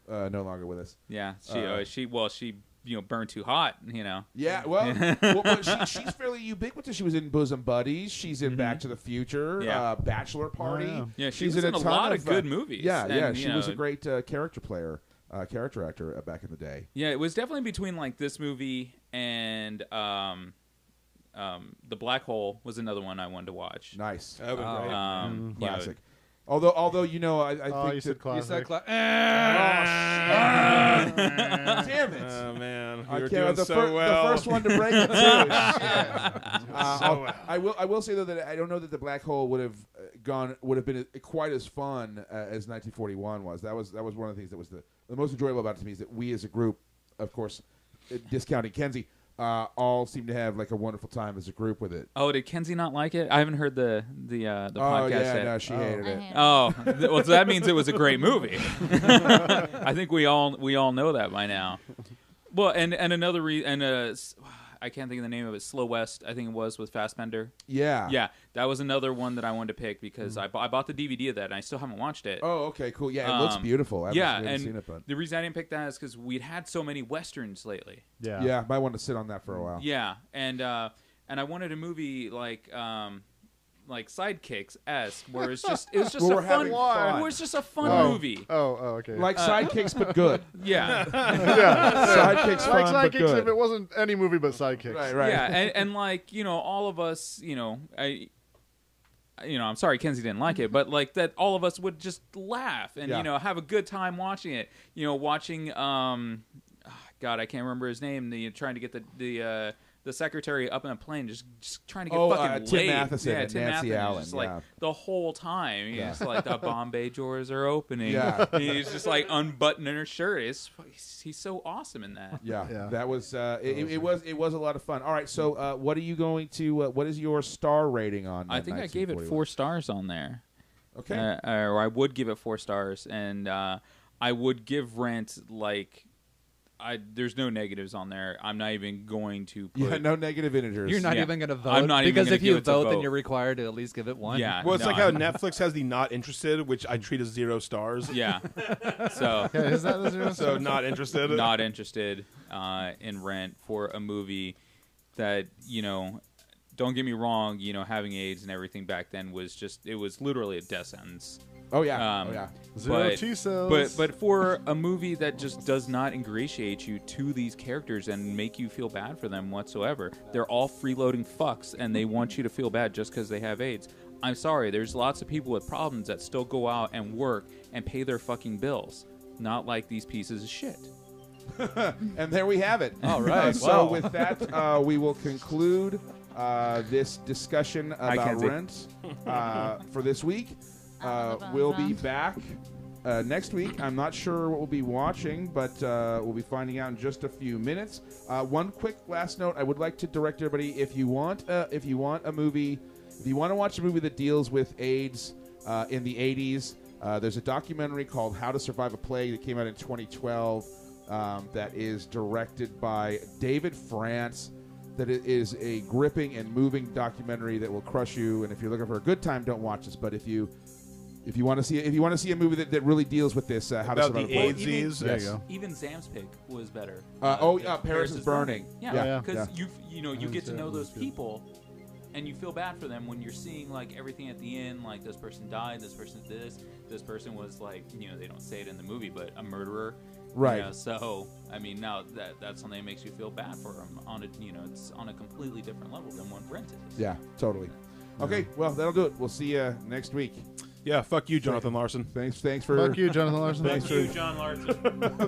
Speaker 1: no longer with us.
Speaker 9: yeah. She burned too hot.
Speaker 1: Yeah, well, but she's fairly ubiquitous. She was in Bosom Buddies. She's in Back to the Future.
Speaker 9: Yeah.
Speaker 1: Bachelor Party.
Speaker 6: yeah.
Speaker 9: Yeah, she
Speaker 1: she's
Speaker 9: was in a
Speaker 1: ton
Speaker 9: lot of good movies.
Speaker 1: Yeah,
Speaker 9: and,
Speaker 1: she was a great character player, character actor back in the day.
Speaker 9: Yeah, it was definitely between like this movie and The Black Hole was another one I wanted to watch.
Speaker 1: Nice,
Speaker 2: That would be great.
Speaker 1: classic. Although I think
Speaker 6: you said
Speaker 1: that-
Speaker 6: classic.
Speaker 1: damn it.
Speaker 2: Oh man,
Speaker 1: I
Speaker 2: we were
Speaker 1: can't-
Speaker 2: doing
Speaker 1: the,
Speaker 2: so well.
Speaker 1: the first one to break it too. I will say though that I don't know that The Black Hole would have been quite as fun as 1941 was. That was one of the things that was the most enjoyable about it to me, is that we as a group, of course, discounting Kenzie, all seem to have like a wonderful time as a group with it.
Speaker 9: Oh, did Kenzie not like it? I haven't heard the podcast
Speaker 1: Oh yeah,
Speaker 9: yet.
Speaker 1: no, she hated
Speaker 5: I
Speaker 1: it.
Speaker 5: hate it.
Speaker 9: Oh, well, so that means it was a great movie. I think we all know that by now. Well, and another I can't think of the name of it. Slow West, I think it was, with Fassbender.
Speaker 1: Yeah.
Speaker 9: Yeah, that was another one that I wanted to pick because I bought the DVD of that and I still haven't watched it.
Speaker 1: Oh, okay, cool. Yeah, it looks beautiful. I haven't seen it, but
Speaker 9: the reason I didn't pick that is because we'd had so many westerns lately.
Speaker 6: Yeah.
Speaker 1: might want to sit on that for a while.
Speaker 9: Yeah, and I wanted a movie like Sidekicks-esque, where it was just
Speaker 1: Where
Speaker 9: a
Speaker 1: we're
Speaker 9: fun,
Speaker 1: having fun.
Speaker 9: where it's just a fun
Speaker 6: Oh.
Speaker 9: movie.
Speaker 6: Oh, okay.
Speaker 1: Like Sidekicks, but good.
Speaker 9: Yeah,
Speaker 1: Sidekicks
Speaker 6: like
Speaker 1: fun, but
Speaker 6: sidekicks
Speaker 1: good.
Speaker 6: if it wasn't any movie but sidekicks.
Speaker 1: Right.
Speaker 9: yeah, and like all of us, I'm sorry Kenzie didn't like it, but like that all of us would just laugh and
Speaker 1: Yeah.
Speaker 9: have a good time watching it. Watching God, I can't remember his name. Trying to get the secretary up in a plane, just trying to get fucking
Speaker 1: Tim
Speaker 9: laid.
Speaker 1: Matheson
Speaker 9: yeah,
Speaker 1: and
Speaker 9: Tim
Speaker 1: Nancy
Speaker 9: Matheson,
Speaker 1: Allen,
Speaker 9: just like
Speaker 1: yeah.
Speaker 9: the whole time. It's like the Bombay doors are opening.
Speaker 1: Yeah.
Speaker 9: And he's just like unbuttoning her shirt. He's so awesome in that.
Speaker 1: Yeah, that was it was a lot of fun. All right, so what are you going to? What is your star rating on?
Speaker 9: I think I gave it 4 stars on there.
Speaker 1: Okay,
Speaker 9: or I would give it 4 stars, and I would give Rent like. There's no negatives on there. I'm not even going to put...
Speaker 1: no negative integers.
Speaker 3: You're not
Speaker 9: Yeah.
Speaker 3: even going to vote.
Speaker 9: I'm not even
Speaker 3: because
Speaker 9: gonna
Speaker 3: if you
Speaker 9: give it to
Speaker 3: vote, then
Speaker 9: vote.
Speaker 3: you're required to at least give it 1.
Speaker 9: Yeah.
Speaker 2: Well, it's
Speaker 9: no,
Speaker 2: like how
Speaker 9: I'm-
Speaker 2: Netflix has the not interested, which I treat as 0 stars.
Speaker 9: Yeah. So,
Speaker 6: Yeah, is that the zero?
Speaker 2: So not interested.
Speaker 9: not interested in Rent for a movie that, don't get me wrong, having AIDS and everything back then was it was literally a death sentence.
Speaker 1: Oh yeah.
Speaker 6: Zero
Speaker 9: but-
Speaker 6: T cells.
Speaker 9: But for a movie that just does not ingratiate you to these characters and make you feel bad for them whatsoever, they're all freeloading fucks and they want you to feel bad just because they have AIDS. I'm sorry, there's lots of people with problems that still go out and work and pay their fucking bills. Not like these pieces of shit.
Speaker 1: And there we have it.
Speaker 3: All right.
Speaker 1: So
Speaker 3: Wow.
Speaker 1: with that, we will conclude this discussion about
Speaker 9: Kenzie.
Speaker 1: Rent for this week.
Speaker 5: Bum,
Speaker 1: We'll
Speaker 5: bum.
Speaker 1: be back next week. I'm not sure what we'll be watching, but we'll be finding out in just a few minutes. One quick last note: I would like to direct everybody, if you want a movie, if you want to watch a movie that deals with AIDS in the 80s, there's a documentary called "How to Survive a Plague" that came out in 2012. That is directed by David France. That it is a gripping and moving documentary that will crush you. And if you're looking for a good time, don't watch this. But if you want to see a movie that really deals with this, how to
Speaker 2: About
Speaker 1: survive
Speaker 2: the
Speaker 1: a plague.
Speaker 2: AIDSies.
Speaker 6: There you go.
Speaker 9: Even Zam's pick was better.
Speaker 1: Paris is Burning.
Speaker 9: Yeah,
Speaker 6: Yeah.
Speaker 9: because you get to know those
Speaker 6: That's good.
Speaker 9: people, and you feel bad for them when you're seeing like everything at the end. Like this person died, this person did this person was like they don't say it in the movie, but a murderer.
Speaker 1: Right.
Speaker 9: So I mean, now that's something that makes you feel bad for them on a it's on a completely different level than what Rent is.
Speaker 1: Yeah, totally. Okay, well that'll do it. We'll see you next week.
Speaker 2: Yeah, fuck you, Jonathan Larson.
Speaker 1: Thanks for
Speaker 6: Fuck you, Jonathan Larson.
Speaker 4: Thank you, John Larson.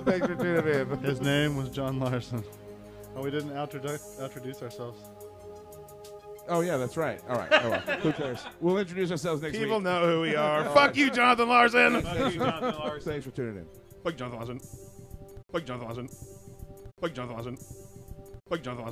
Speaker 1: thanks for tuning in.
Speaker 6: His name was John Larson. Oh, we didn't introduce ourselves.
Speaker 1: Oh yeah, that's right. All right. Oh, well. Who cares? We'll introduce ourselves next
Speaker 2: People
Speaker 1: week.
Speaker 2: know who we are. Fuck you, Jonathan Larson.
Speaker 4: Thank you, Jonathan Larson.
Speaker 1: Thanks for tuning in.
Speaker 2: Fuck Jonathan Larson. Fuck Jonathan Larson. Fuck Jonathan Larson. Fuck Jonathan Larson.